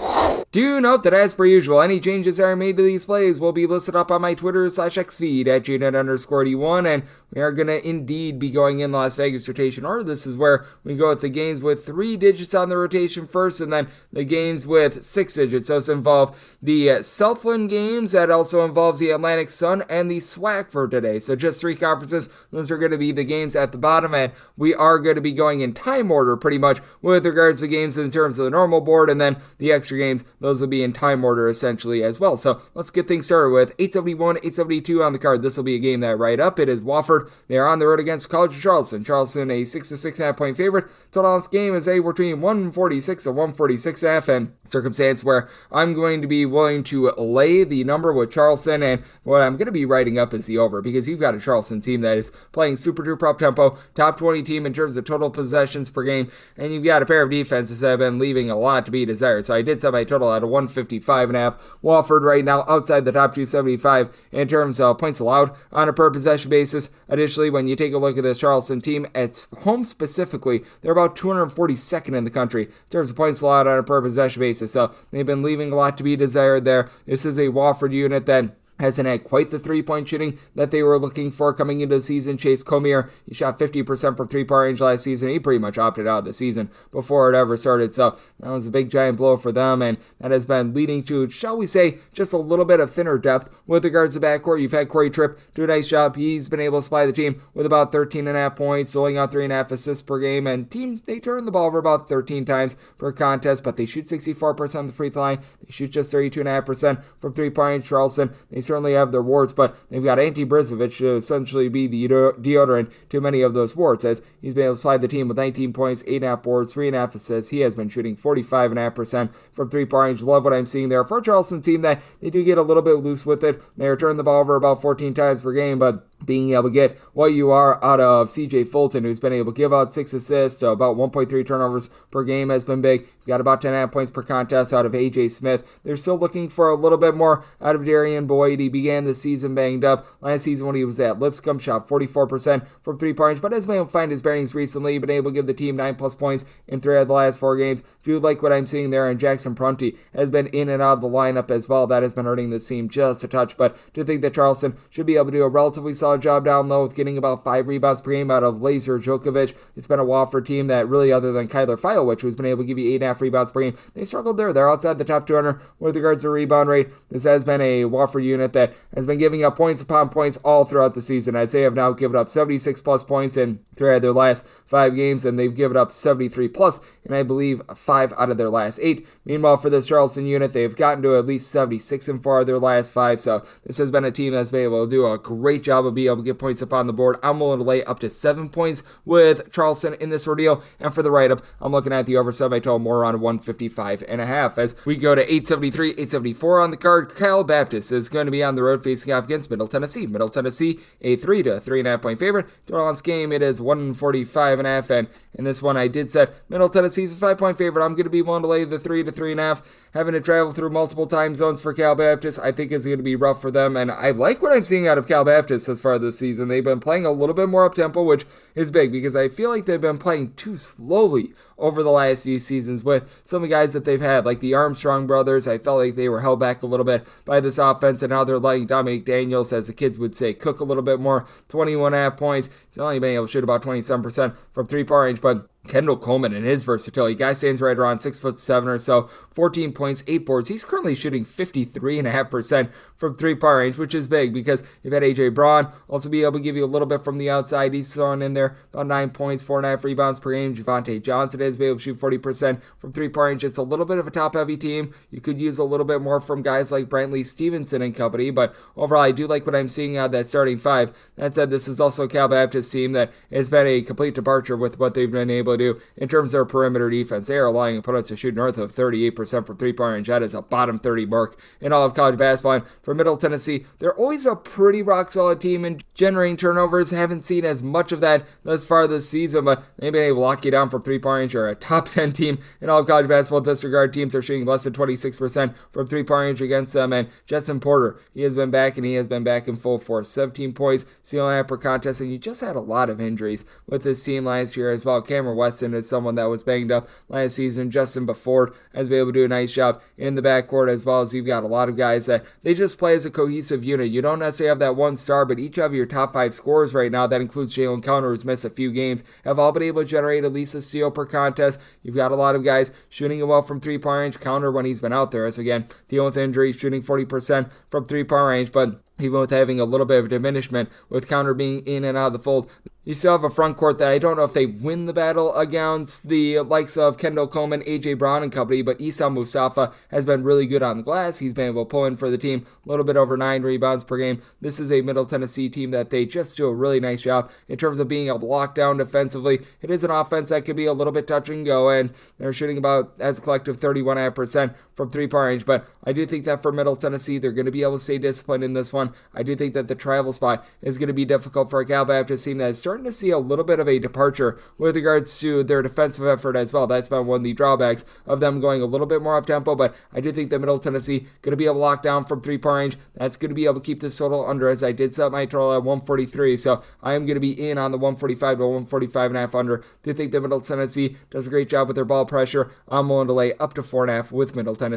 Do note that as per usual, any changes that are made to these plays will be listed up on my Twitter/X feed at JNet_D1, and we are going to indeed be going in Las Vegas rotation order. This is where we go with the games with 3 digits on the rotation first, and then the games with 6 digits. Those involve the Southland games, that also involves the Atlantic Sun, and the SWAC for today. So just 3 conferences. Those are going to be the games at the bottom, and we are going to be going in time order pretty much with regards to games in terms of the normal board, and then the extra games, those will be in time order essentially as well. So let's get things started with 871, 872 on the card. This will be a game that right up. It is Wofford. They are on the road against College of Charleston. Charleston a 6 to 6.5 point favorite. Total on this game is between 146 and 146.5, and circumstance where I'm going to be willing to lay the number with Charleston, and what I'm going to be writing up is the over, because you've got a Charleston team that is playing super duper up tempo, top 20 team in terms of total possessions per game, and you've got a pair of defenses that have been leaving a lot to be desired. So I did set my total at a 155.5. Wofford right now outside the top 275 in terms of points allowed on a per possession basis. Additionally, when you take a look at this Charleston team at home specifically, they're about 242nd in the country in terms of points allowed on a per possession basis. So they've been leaving a lot to be desired there. This is a Wofford unit that hasn't had quite the three-point shooting that they were looking for coming into the season. Chase Comier, he shot 50% from three-point range last season. He pretty much opted out of the season before it ever started, so that was a big giant blow for them, and that has been leading to, shall we say, just a little bit of thinner depth with regards to backcourt. You've had Corey Tripp do a nice job. He's been able to supply the team with about 13.5 points, doling out 3.5 assists per game, and team, they turn the ball over about 13 times per contest, but they shoot 64% from the free throw line. They shoot just 32.5% from three-point range. Charleston, they certainly have their warts, but they've got Ante Brizovic to essentially be the deodorant to many of those warts, as he's been able to supply the team with 19 points, 8.5 boards, 3.5 assists. He has been shooting 45.5% from three-point range. Love what I'm seeing there for a Charleston team that they do get a little bit loose with it. They return the ball over about 14 times per game, but being able to get what you are out of CJ Fulton, who's been able to give out 6 assists, about 1.3 turnovers per game has been big. You've got about 10.5 points per contest out of AJ Smith. They're still looking for a little bit more out of Darian Boyd. He began the season banged up. Last season when he was at Lipscomb, shot 44% from three-point range, but has been able to find his bearings recently. Been able to give the team 9+ points in 3 of the last 4 games. Do like what I'm seeing there, and Jackson Prunty has been in and out of the lineup as well. That has been hurting this team just a touch, but do think that Charleston should be able to do a relatively solid job down low with getting about 5 rebounds per game out of Lazer Djokovic. It's been a Wofford team that really, other than Kyler Filewich, who's been able to give you 8.5 rebounds per game, they struggled there. They're outside the top 200 with regards to rebound rate. This has been a Wofford unit that has been giving up points upon points all throughout the season, as they have now given up 76+ points in 3 of their last 5 games, and they've given up 73+, and I believe 5 out of their last 8. Meanwhile, for this Charleston unit, they've gotten to at least 76 in 4 of their last 5, so this has been a team that's been able to do a great job of being able to get points upon the board. I'm willing to lay up to 7 points with Charleston in this ordeal, and for the write-up, I'm looking at the over semi-total more around 155.5. As we go to 873, 874 on the card, Cal Baptist is going to be on the road facing off against Middle Tennessee. Middle Tennessee, a 3 to 3.5 point favorite. Total on this game, it is 145.5, and in this one I did set Middle Tennessee's a 5-point favorite. I'm going to be willing to lay the 3 to 3.5. Having to travel through multiple time zones for Cal Baptist, I think is going to be rough for them, and I like what I'm seeing out of Cal Baptist as far this season. They've been playing a little bit more up-tempo, which is big, because I feel like they've been playing too slowly over the last few seasons with some of the guys that they've had, like the Armstrong brothers. I felt like they were held back a little bit by this offense, and now they're letting Dominique Daniels, as the kids would say, cook a little bit more. 21.5 points. He's only been able to shoot about 27% from three-point range, but Kendall Coleman and his versatility. Guy stands right around 6'7" or so, 14 points, 8 boards. He's currently shooting 53.5% from three-point range, which is big because you've had AJ Braun also be able to give you a little bit from the outside. He's throwing in there about 9 points, 4.5 rebounds per game. Javante Johnson has been able to shoot 40% from three-point range. It's a little bit of a top-heavy team. You could use a little bit more from guys like Brantley Stevenson and company, but overall, I do like what I'm seeing out of that starting 5. That said, this is also a Cal Baptist team that has been a complete departure with what they've been able to do in terms of their perimeter defense. They are allowing opponents to shoot north of 38% from three-point range. That is a bottom 30 mark in all of college basketball. And for Middle Tennessee, they're always a pretty rock-solid team in generating turnovers. Haven't seen as much of that thus far this season, but they've been able to lock you down from three-point range. Or a top 10 team in all of college basketball in this regard. Teams are shooting less than 26% from three-point range against them. And Jetson Porter, he has been back, and he has been back in full force. 17 points, 0.5 per contest, and you just had a lot of injuries with this team last year as well. Cameron Weston is someone that was banged up last season. Justin Wofford has been able to do a nice job in the backcourt, as well as you've got a lot of guys that they just play as a cohesive unit. You don't necessarily have that one star, but each of your top 5 scorers right now, that includes Jalen Counter, who's missed a few games, have all been able to generate at least a steal per contest. You've got a lot of guys shooting it well from three-point range. Counter, when he's been out there, as again, dealing with injury, shooting 40% from three-point range, but even with having a little bit of diminishment, with Counter being in and out of the fold, you still have a front court that I don't know if they win the battle against the likes of Kendall Coleman, A.J. Brown and company, but Issam Mustafa has been really good on the glass. He's been able to pull in for the team a little bit over 9 rebounds per game. This is a Middle Tennessee team that they just do a really nice job in terms of being able to lock down defensively. It is an offense that could be a little bit touch and go, and they're shooting about, as a collective, 31.5% from three-point range, but I do think that for Middle Tennessee, they're going to be able to stay disciplined in this one. I do think that the travel spot is going to be difficult for a Cal Baptist team that is starting to see a little bit of a departure with regards to their defensive effort as well. That's been one of the drawbacks of them going a little bit more up-tempo, but I do think that Middle Tennessee going to be able to lock down from three-point range. That's going to be able to keep this total under, as I did set my total at 143, so I am going to be in on the 145 to 145.5 under. I do think that Middle Tennessee does a great job with their ball pressure. I'm willing to lay up to 4.5 with Middle Tennessee.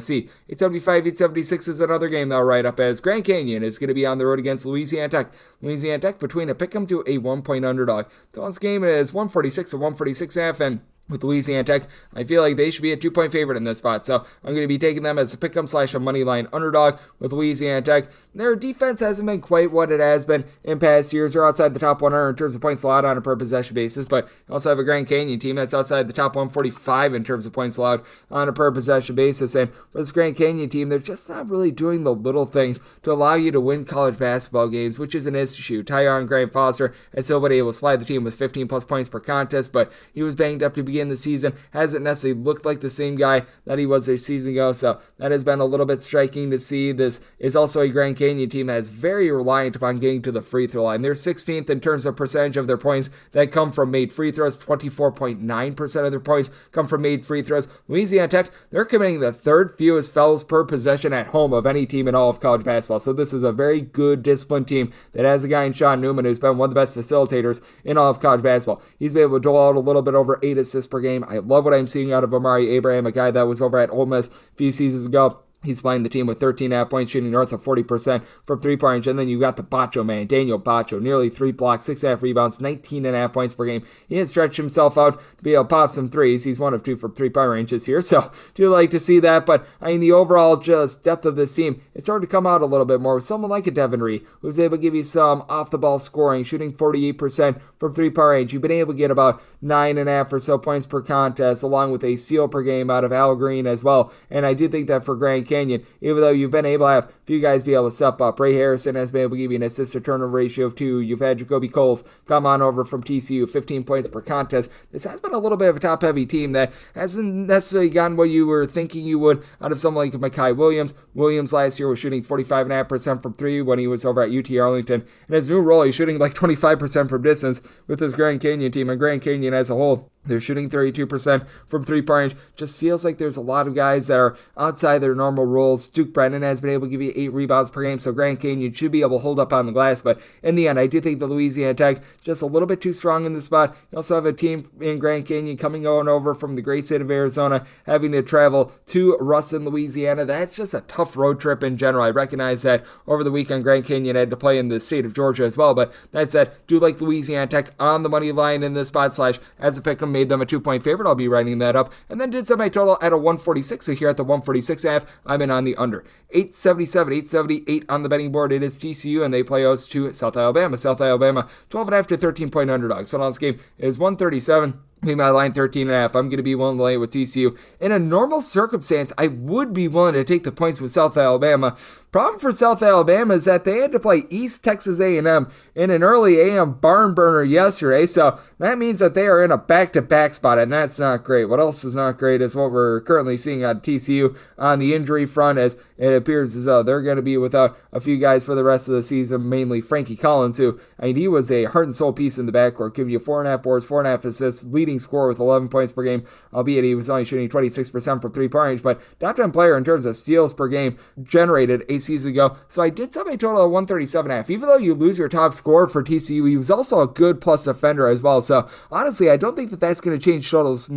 875, 876 is another game that'll right up, as Grand Canyon is going to be on the road against Louisiana Tech. Louisiana Tech between a pick'em to a 1-point underdog. This game is 146 to 146.5, and with Louisiana Tech, I feel like they should be a 2-point favorite in this spot, so I'm going to be taking them as a pick'em / a money line underdog with Louisiana Tech. Their defense hasn't been quite what it has been in past years. They're outside the top 100 in terms of points allowed on a per possession basis, but you also have a Grand Canyon team that's outside the top 145 in terms of points allowed on a per possession basis, and for this Grand Canyon team, they're just not really doing the little things to allow you to win college basketball games, which is an issue. Tyron Grant Foster has still been able to supply the team with 15 plus points per contest, but he was banged up to begin the season, hasn't necessarily looked like the same guy that he was a season ago, so that has been a little bit striking to see. This is also a Grand Canyon team that is very reliant upon getting to the free throw line. They're 16th in terms of percentage of their points that come from made free throws. 24.9% of their points come from made free throws. Louisiana Tech, they're committing the third fewest fouls per possession at home of any team in all of college basketball, so this is a very good disciplined team that has a guy in Sean Newman who's been one of the best facilitators in all of college basketball. He's been able to dole out a little bit over 8 assists per game. I love what I'm seeing out of Amari Abraham, a guy that was over at Ole Miss a few seasons ago. He's playing the team with 13.5 points, shooting north of 40% from three-point range. And then you've got the Bacho man, Daniel Bacho, nearly 3 blocks, 6.5 rebounds, 19.5 points per game. He has stretched himself out to be able to pop some threes. He's 1 of 2 from three-point range this year, so do like to see that. But I mean, the overall just depth of this team, it's starting to come out a little bit more with someone like a Devin Ree, who's able to give you some off-the-ball scoring, shooting 48% from three-point range. You've been able to get about 9.5 or so points per contest, along with a steal per game out of Al Green as well. And I do think that for Grand Canyon, even though you've been able to have a few guys be able to step up. Ray Harrison has been able to give you an assist to turnover ratio of 2. You've had Jacoby Coles come on over from TCU, 15 points per contest. This has been a little bit of a top-heavy team that hasn't necessarily gotten what you were thinking you would out of someone like Mekhi Williams. Williams last year was shooting 45.5% from 3 when he was over at UT Arlington. In his new role, he's shooting like 25% from distance with his Grand Canyon team, and Grand Canyon as a whole, they're shooting 32% from three-point range. Just feels like there's a lot of guys that are outside their normal roles. Duke Brennan has been able to give you 8 rebounds per game, so Grand Canyon should be able to hold up on the glass. But in the end, I do think the Louisiana Tech just a little bit too strong in the spot. You also have a team in Grand Canyon coming on over from the great state of Arizona, having to travel to Ruston, Louisiana. That's just a tough road trip in general. I recognize that over the weekend, Grand Canyon had to play in the state of Georgia as well. But that said, do like Louisiana Tech on the money line in this spot / as a pick 'em, made them a 2-point favorite. I'll be writing that up. And then did set my total at a 146. So here at the 146.5, I'm in on the under. 877, 878 on the betting board. It is TCU, and they play host to South Alabama. South Alabama, 12.5 to 13-point underdog. So now this game is 137. My line 13.5. I'm going to be willing to lay it with TCU. In a normal circumstance, I would be willing to take the points with South Alabama. Problem for South Alabama is that they had to play East Texas A&M in an early A&M barn burner yesterday, so that means that they are in a back-to-back spot, and that's not great. What else is not great is what we're currently seeing out of TCU on the injury front, as it appears as though they're going to be without a few guys for the rest of the season, mainly Frankie Collins, who, I mean, he was a heart and soul piece in the backcourt, giving you 4.5 boards, 4.5 assists, leading scorer with 11 points per game, albeit he was only shooting 26% from three-point range, but top 10 player in terms of steals per game, generated a season ago, so I did set my total at 137.5. Even though you lose your top scorer for TCU, he was also a good plus defender as well. So honestly, I don't think that that's going to change totals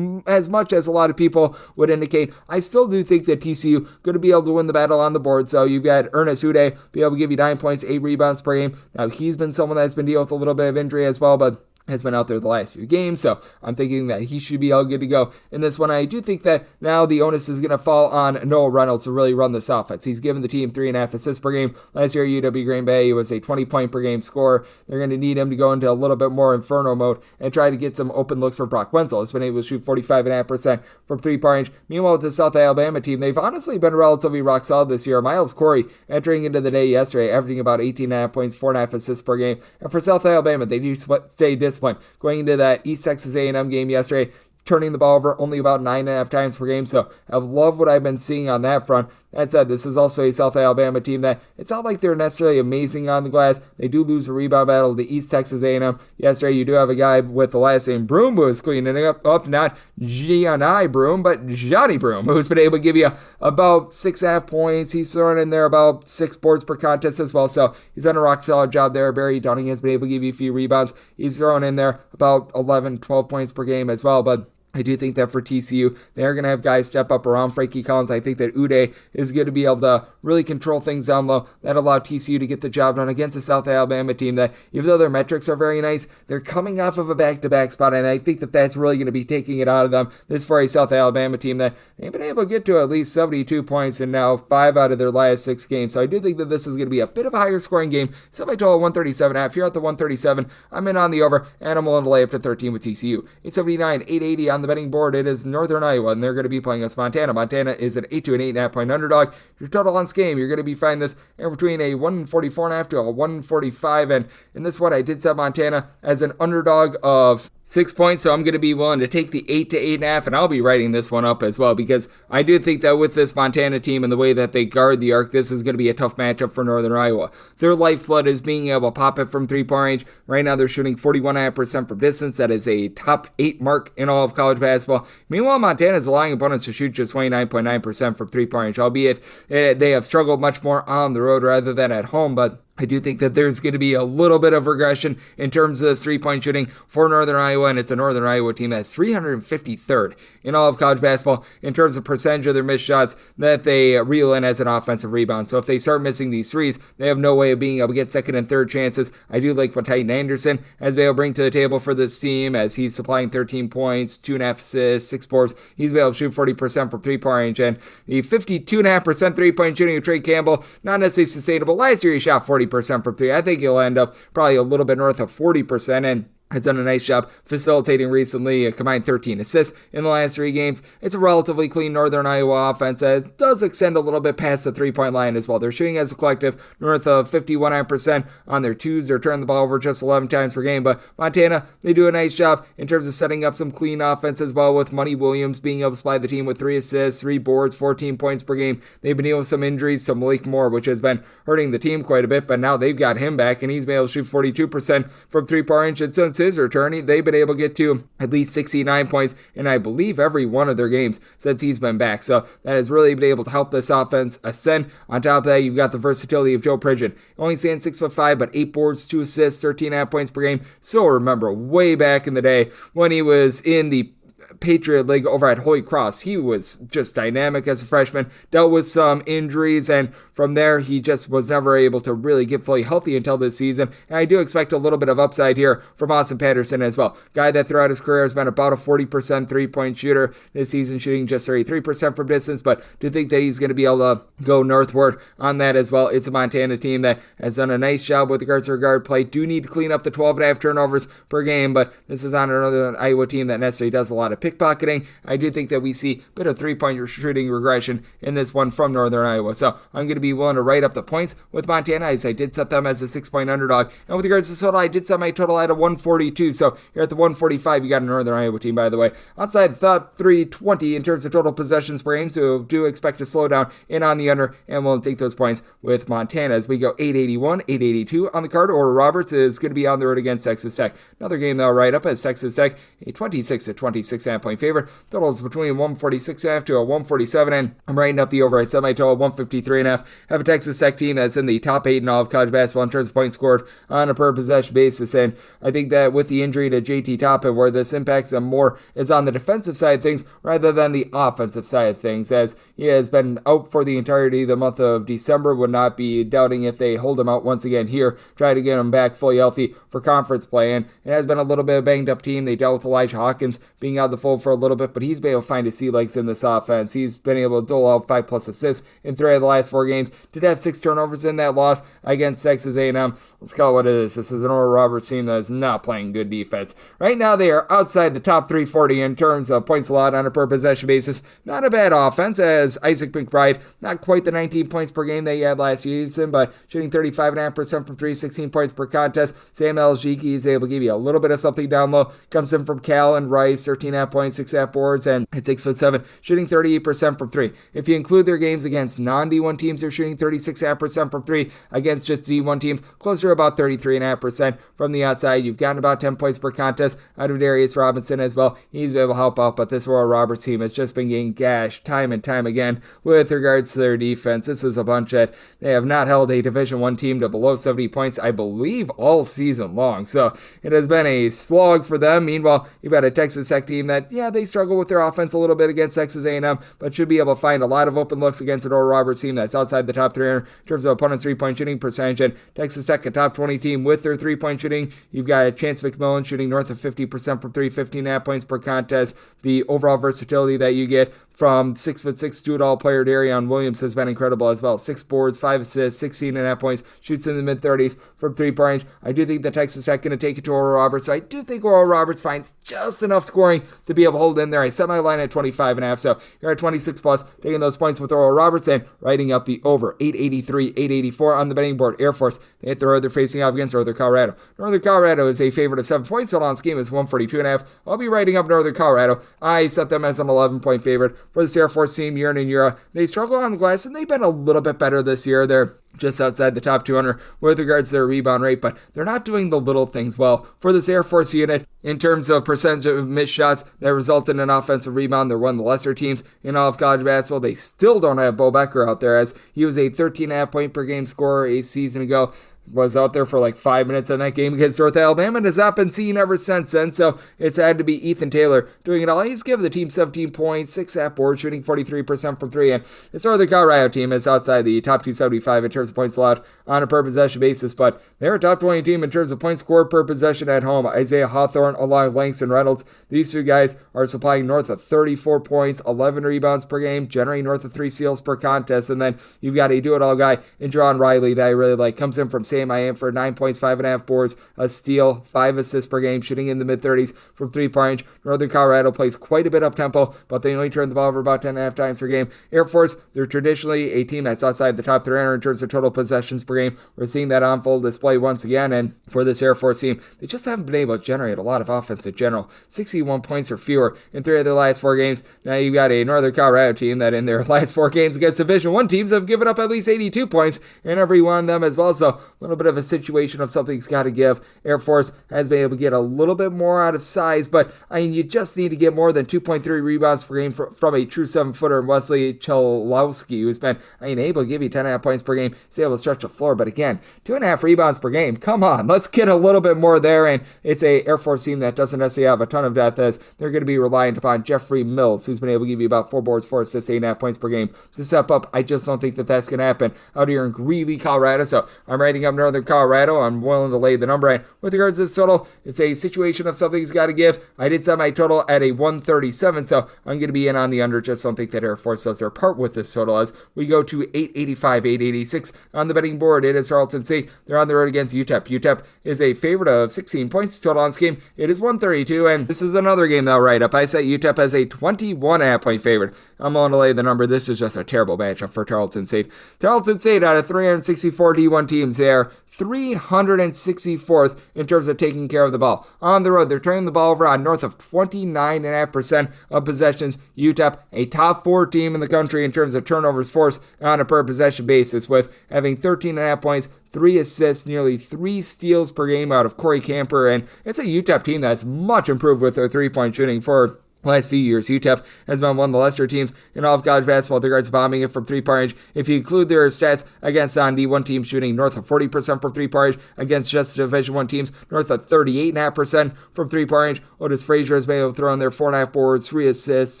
as much as a lot of people would indicate. I still do think that TCU going to be able to win the battle on the board. So you've got Ernest Uday be able to give you 9 points, 8 rebounds per game. Now he's been someone that's been dealing with a little bit of injury as well, but has been out there the last few games, so I'm thinking that he should be all good to go in this one. I do think that now the onus is going to fall on Noah Reynolds to really run this offense. He's given the team 3.5 assists per game. Last year at UW Green Bay, he was a 20-point per game scorer. They're going to need him to go into a little bit more inferno mode and try to get some open looks for Brock Wenzel. He's been able to shoot 45.5% from three-point range. Meanwhile, with the South Alabama team, they've honestly been relatively rock solid this year. Miles Corey entering into the day yesterday, averaging about 18.5 points, 4.5 assists per game. And for South Alabama, they do stay disciplined. Going into that East Texas A&M game yesterday, turning the ball over only about 9.5 times per game. So I love what I've been seeing on that front. That said, this is also a South Alabama team that it's not like they're necessarily amazing on the glass. They do lose a rebound battle to East Texas A&M. Yesterday, you do have a guy with the last name Broom who is cleaning it up, not Gianni Broom, but Johnny Broom, who's been able to give you about 6.5 points. He's throwing in there about 6 boards per contest as well. So he's done a rock solid job there. Barry Dunning has been able to give you a few rebounds. He's throwing in there about 11, 12 points per game as well, but I do think that for TCU, they're going to have guys step up around Frankie Collins. I think that Uday is going to be able to really control things down low. That allowed TCU to get the job done against a South Alabama team that, even though their metrics are very nice, they're coming off of a back-to-back spot, and I think that that's really going to be taking it out of them. This for a South Alabama team that they've been able to get to at least 72 points in now 5 out of their last 6 games. So I do think that this is going to be a bit of a higher scoring game. Set my total 137.5. Here at the 137, I'm in on the over, and I'm willing to lay up to 13 with TCU. 879, 880 on the betting board. It is Northern Iowa, and they're going to be playing against Montana. Montana is an 8 to an 8.5 point underdog. Your total on this game, you're going to be finding this in between a 144.5 to a 145, and in this one, I did set Montana as an underdog of 6 points, so I'm going to be willing to take the 8 to 8.5, and I'll be writing this one up as well, because I do think that with this Montana team and the way that they guard the arc, this is going to be a tough matchup for Northern Iowa. Their lifeblood is being able to pop it from three-point range. Right now, they're shooting 41.5% from distance. That is a top 8 mark in all of college basketball. Meanwhile, Montana is allowing opponents to shoot just 29.9% from three-point range, albeit they have struggled much more on the road rather than at home, but I do think that there's going to be a little bit of regression in terms of this three-point shooting for Northern Iowa, and it's a Northern Iowa team that's 353rd in all of college basketball in terms of percentage of their missed shots that they reel in as an offensive rebound. So if they start missing these threes, they have no way of being able to get second and third chances. I do like what Titan Anderson has been able to bring to the table for this team, as he's supplying 13 points, 2.5 assists, 6 boards. He's been able to shoot 40% from three-point range, and the 52.5% three-point shooting of Trey Campbell, not necessarily sustainable. Last year he shot 40% from 3. I think he'll end up probably a little bit north of 40%, and has done a nice job facilitating recently, a combined 13 assists in the last 3 games. It's a relatively clean Northern Iowa offense that does extend a little bit past the three-point line as well. They're shooting as a collective north of 51% on their twos. They're turning the ball over just 11 times per game, but Montana, they do a nice job in terms of setting up some clean offense as well, with Money Williams being able to supply the team with 3 assists, 3 boards, 14 points per game. They've been dealing with some injuries to Malik Moore, which has been hurting the team quite a bit, but now they've got him back, and he's been able to shoot 42% from three-point range, and since his return, they've been able to get to at least 69 points in, I believe, every one of their games since he's been back. So that has really been able to help this offense ascend. On top of that, you've got the versatility of Joe Pridgeon. Only stands 6'5", but 8 boards, 2 assists, 13.5 points per game. So remember, way back in the day when he was in the Patriot League over at Holy Cross, he was just dynamic as a freshman, dealt with some injuries, and from there he just was never able to really get fully healthy until this season. And I do expect a little bit of upside here from Austin Patterson as well. Guy that throughout his career has been about a 40% three-point shooter. This season shooting just 33% from distance, but do think that he's going to be able to go northward on that as well. It's a Montana team that has done a nice job with regards to guard play. Do need to clean up the 12.5 turnovers per game, but this is not another Iowa team that necessarily does a lot of pickpocketing. I do think that we see a bit of three-point shooting regression in this one from Northern Iowa. So I'm going to be willing to write up the points with Montana, as I did set them as a 6-point underdog. And with regards to total, I did set my total at a 142. So here at the 145, you got a Northern Iowa team, by the way. Outside the top 320 in terms of total possessions per game, so do expect to slow down in on the under, and we'll take those points with Montana as we go 881, 882 on the card. Or Roberts is going to be on the road against Texas Tech. Another game that I'll write up as Texas Tech, a 26 to 26.5 16.5-point favorite. Totals between 146.5 to a 147, and I'm writing up the over at semi-total 153.5. Have a Texas Tech team that's in the top 8 in all of college basketball in terms of points scored on a per possession basis, and I think that with the injury to JT Toppin, where this impacts them more is on the defensive side of things rather than the offensive side of things, as he has been out for the entirety of the month of December. Would not be doubting if they hold him out once again here, try to get him back fully healthy for conference play, and it has been a little bit of a banged up team. They dealt with Elijah Hawkins being out of the fold for a little bit, but he's been able to find his sea legs in this offense. He's been able to dole out 5+ assists in 3 of the last 4 games. Did have 6 turnovers in that loss against Texas A&M. Let's call it what it is. This is an Oral Roberts team that is not playing good defense. Right now they are outside the top 340 in terms of points allowed on a per possession basis. Not a bad offense, as Isaac McBride, not quite the 19 points per game that he had last season, but shooting 35.5% from 3, 16 points per contest. Sam Eljiki is able to give you a little bit of something down low. Comes in from Cal and Rice, 13.5 points, 6.5 boards, and at 6'7", shooting 38% from 3. If you include their games against non-D1 teams, they're shooting 36.5% from 3. Against just D1 teams, closer to about 33.5% from the outside. You've gotten about 10 points per contest out of Darius Robinson as well. He's been able to help out, but this Oral Roberts team has just been getting gashed time and time again with regards to their defense. This is a bunch that they have not held a Division I team to below 70 points, I believe, all season long. So it has been a slog for them. Meanwhile, you've got a Texas Tech team that, they struggle with their offense a little bit against Texas A&M, but should be able to find a lot of open looks against an Oral Roberts team that's outside the top 300 in terms of opponents' three-point shooting percentage. And Texas Tech, a top 20 team with their three-point shooting. You've got Chance McMillan shooting north of 50% from 3, 15.5 points per contest. The overall versatility that you get from 6'6" do-it-all player Darion Williams has been incredible as well. 6 boards, 5 assists, 16.5 points, shoots in the mid-30s from 3-point range. I do think the Texas Tech going to take it to Oral Roberts. So I do think Oral Roberts finds just enough scoring to be able to hold in there. I set my line at 25.5, so you're at 26+, taking those points with Oral Roberts and writing up the over 883, 884 on the betting board. Air Force, they hit the road. They're facing off against Northern Colorado. Northern Colorado is a favorite of 7 points. Total on scheme is 142.5. I'll be writing up Northern Colorado. I set them as an 11-point favorite for this Air Force team year in and year out. They struggle on the glass, and they've been a little bit better this year. They're just outside the top 200 with regards to their rebound rate, but they're not doing the little things well for this Air Force unit in terms of percentage of missed shots that result in an offensive rebound. They're one of the lesser teams in all of college basketball. They still don't have Bo Becker out there, as he was a 13.5 point per game scorer a season ago. Was out there for like 5 minutes in that game against North Alabama and has not been seen ever since then. So it's had to be Ethan Taylor doing it all. He's given the team 17 points, 6.5 boards, shooting 43% from 3. And it's Northern Colorado team that's outside the top 275 in terms of points allowed on a per possession basis. But they're a top 20 team in terms of points scored per possession at home. Isaiah Hawthorne along with Langston Reynolds. These two guys are supplying north of 34 points, 11 rebounds per game, generating north of 3 steals per contest. And then you've got a do-it-all guy in John Riley that I really like. Comes in from Sam I am for 9 points, 5.5 boards, a steal, 5 assists per game, shooting in the mid-30s from 3-point range. Northern Colorado plays quite a bit up-tempo, but they only turn the ball over about 10.5 times per game. Air Force, they're traditionally a team that's outside the top 300 in terms of total possessions per game. We're seeing that on full display once again, and for this Air Force team, they just haven't been able to generate a lot of offense in general. 61 points or fewer in 3 of their last 4 games. Now you've got a Northern Colorado team that in their last 4 games against Division I teams have given up at least 82 points in every one of them as well, so a little bit of a situation of something's got to give. Air Force has been able to get a little bit more out of size, but you just need to get more than 2.3 rebounds per game from a true 7-footer, Wesley Chalowski, who's been able to give you 10.5 points per game. He's able to stretch the floor, but again, 2.5 rebounds per game. Come on, let's get a little bit more there, and it's a Air Force team that doesn't necessarily have a ton of depth, as they're going to be reliant upon Jeffrey Mills, who's been able to give you about 4 boards, 4 assists, 8.5 points per game to step up. I just don't think that that's going to happen out here in Greeley, Colorado, so I'm writing up Northern Colorado. I'm willing to lay the number. And with regards to this total, it's a situation of something's got to give. I did set my total at a 137, so I'm going to be in on the under. Just don't think that Air Force does their part with this total, as we go to 885, 886 on the betting board. It is Tarleton St. They're on the road against UTEP. UTEP is a favorite of 16 points total on scheme. It is 132, and this is another game that I'll write up. I set UTEP as a 21.5 point favorite. I'm willing to lay the number. This is just a terrible matchup for Tarleton St. Tarleton St, out of 364 D1 teams, they are 364th in terms of taking care of the ball. On the road, they're turning the ball over on north of 29.5% of possessions. UTEP, a top 4 team in the country in terms of turnovers forced on a per possession basis, with having 13.5 points, 3 assists, nearly 3 steals per game out of Corey Camper, and it's a UTEP team that's much improved with their 3-point shooting. For last few years. UTEP has been one of the lesser teams in all of college basketball with regards to bombing it from three-point range. If you include their stats against non-D1 teams shooting north of 40% from three-point range, against just Division I teams north of 38.5% from three-point range. Otis Frazier has been able to throw in their 4.5 boards, 3 assists,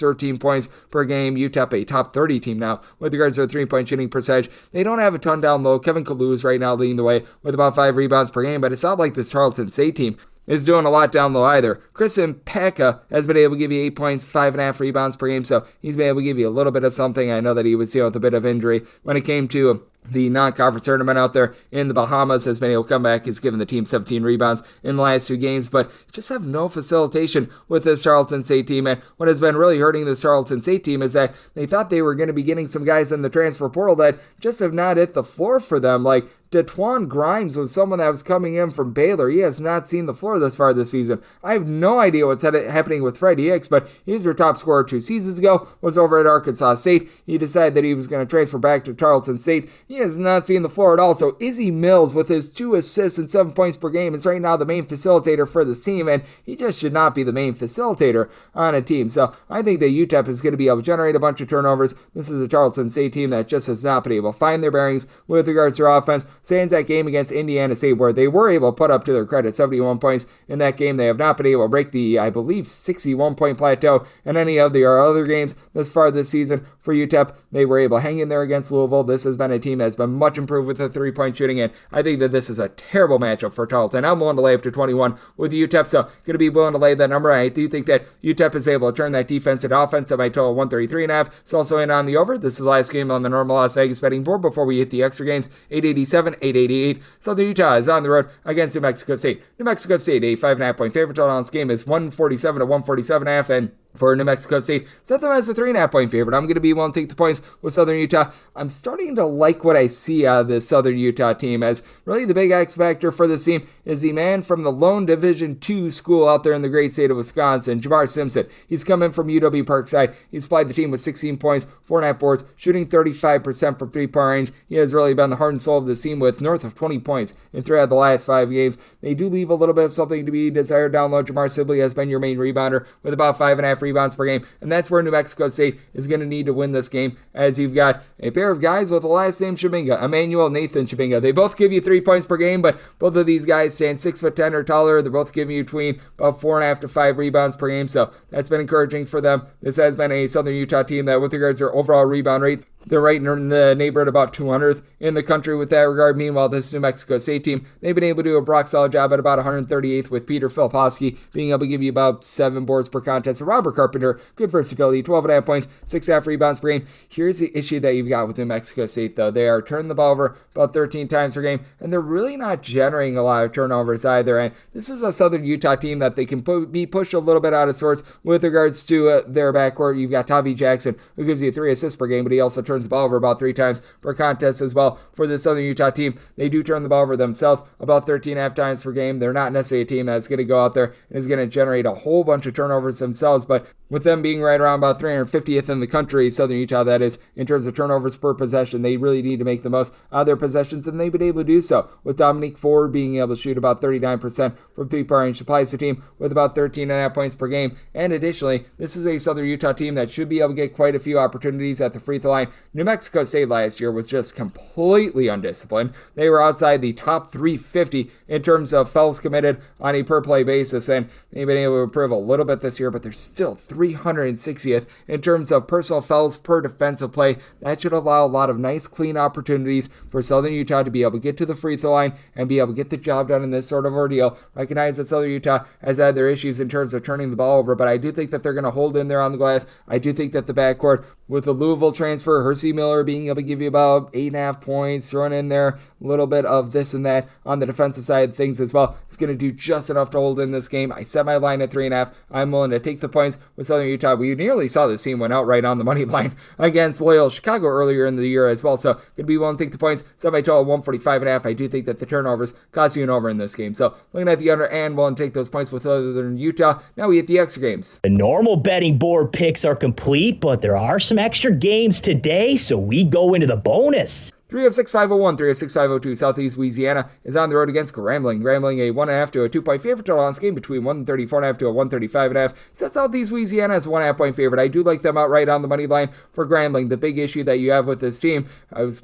13 points per game. UTEP, a top 30 team now with regards to their three-point shooting percentage. They don't have a ton down low. Kevin Kalu is right now leading the way with about 5 rebounds per game, but it's not like this Tarleton St team is doing a lot down low either. Christian Pekka has been able to give you 8 points, 5.5 rebounds per game, so he's been able to give you a little bit of something. I know that he was dealing with a bit of injury when it came to the non-conference tournament out there in the Bahamas. Has been able to come back. He's given the team 17 rebounds in the last 2 games, but just have no facilitation with this Tarleton St team. And what has been really hurting this Tarleton St team is that they thought they were going to be getting some guys in the transfer portal that just have not hit the floor for them. Like DeTwan Grimes was someone that was coming in from Baylor. He has not seen the floor thus far this season. I have no idea what's happening with Freddie Hicks, but he's their top scorer 2 seasons ago, was over at Arkansas State. He decided that he was going to transfer back to Tarleton State. He has not seen the floor at all. So Izzy Mills, with his 2 assists and 7 points per game, is right now the main facilitator for this team, and he just should not be the main facilitator on a team. So I think that UTEP is going to be able to generate a bunch of turnovers. This is a Tarleton State team that just has not been able to find their bearings with regards to their offense. Sans that game against Indiana State, where they were able to put up, to their credit, 71 points in that game. They have not been able to break the, I believe, 61-point plateau in any of the other games thus far this season for UTEP. They were able to hang in there against Louisville. This has been a team that's been much improved with the three-point shooting, and I think that this is a terrible matchup for Tarleton. I'm willing to lay up to 21 with UTEP, so going to be willing to lay that number. I do think that UTEP is able to turn that defense into offense at my total 133.5. It's also in on the over. This is the last game on the normal Las Vegas betting board before we hit the extra games. 887, 888. Southern Utah is on the road against New Mexico State. New Mexico State, a 5.5-point favorite. Total on this game is 147 to 147.5, and for New Mexico State, set them as a 3.5-point favorite. I'm going to be willing to take the points with Southern Utah. I'm starting to like what I see out of this Southern Utah team, as really the big X factor for this team is the man from the lone Division II school out there in the great state of Wisconsin, Jamar Simpson. He's come in from UW Parkside. He's supplied the team with 16 points, 4.5 boards, shooting 35% from three-point range. He has really been the heart and soul of this team with north of 20 points in 3 out of the last 5 games. They do leave a little bit of something to be desired down low. Jamar Sibley has been your main rebounder with about 5.5 rebounds per game, and that's where New Mexico State is going to need to win this game, as you've got a pair of guys with the last name Shaminga, Emmanuel Nathan Shaminga. They both give you 3 points per game, but both of these guys stand 6'10" or taller. They're both giving you between about 4.5 to 5 rebounds per game, so that's been encouraging for them. This has been a Southern Utah team that, with regards to their overall rebound rate, they're right in the neighborhood about 200th in the country with that regard. Meanwhile, this New Mexico State team, they've been able to do a rock solid job at about 138th, with Peter Filipowski being able to give you about 7 boards per contest. Robert Carpenter, good versatility, 12.5 points, 6.5 rebounds per game. Here's the issue that you've got with New Mexico State, though. They are turning the ball over about 13 times per game, and they're really not generating a lot of turnovers either. And this is a Southern Utah team that they can be pushed a little bit out of sorts with regards to their backcourt. You've got Tavi Jackson, who gives you 3 assists per game, but he also turns the ball over about 3 times per contest as well. For the Southern Utah team, they do turn the ball over themselves about 13.5 times per game. They're not necessarily a team that's going to go out there and is going to generate a whole bunch of turnovers themselves, but with them being right around about 350th in the country, Southern Utah that is, in terms of turnovers per possession, they really need to make the most out of their possessions, and they've been able to do so, with Dominique Ford being able to shoot about 39% from three-point range. Supplies the team with about 13.5 points per game, and additionally, this is a Southern Utah team that should be able to get quite a few opportunities at the free throw line. New Mexico State last year was just completely undisciplined. They were outside the top 350 in terms of fouls committed on a per-play basis, and they've been able to improve a little bit this year, but they're still 360th in terms of personal fouls per defensive play. That should allow a lot of nice, clean opportunities for Southern Utah to be able to get to the free throw line and be able to get the job done in this sort of ordeal. Recognize that Southern Utah has had their issues in terms of turning the ball over, but I do think that they're going to hold in there on the glass. I do think that the backcourt, with the Louisville transfer, Hersey Miller being able to give you about 8.5 points, throwing in there a little bit of this and that on the defensive side of things as well, is going to do just enough to hold in this game. I set my line at 3.5. I'm willing to take the points with Southern Utah. We nearly saw this team went out right on the money line against Loyola Chicago earlier in the year as well, so going to be willing to take the points. Set my total 145.5. I do think that the turnovers cost you an over in this game, so looking at the under and willing to take those points with Southern Utah. Now we hit the extra games. The normal betting board picks are complete, but there are some extra games today, so we go into the bonus. 306-501, 306-502. Southeast Louisiana is on the road against Grambling. Grambling a 1.5 to a 2-point favorite. Total on this game between 134.5 to a 135.5. So Southeast Louisiana is 1.5 point favorite. I do like them outright on the money line for Grambling. The big issue that you have with this team,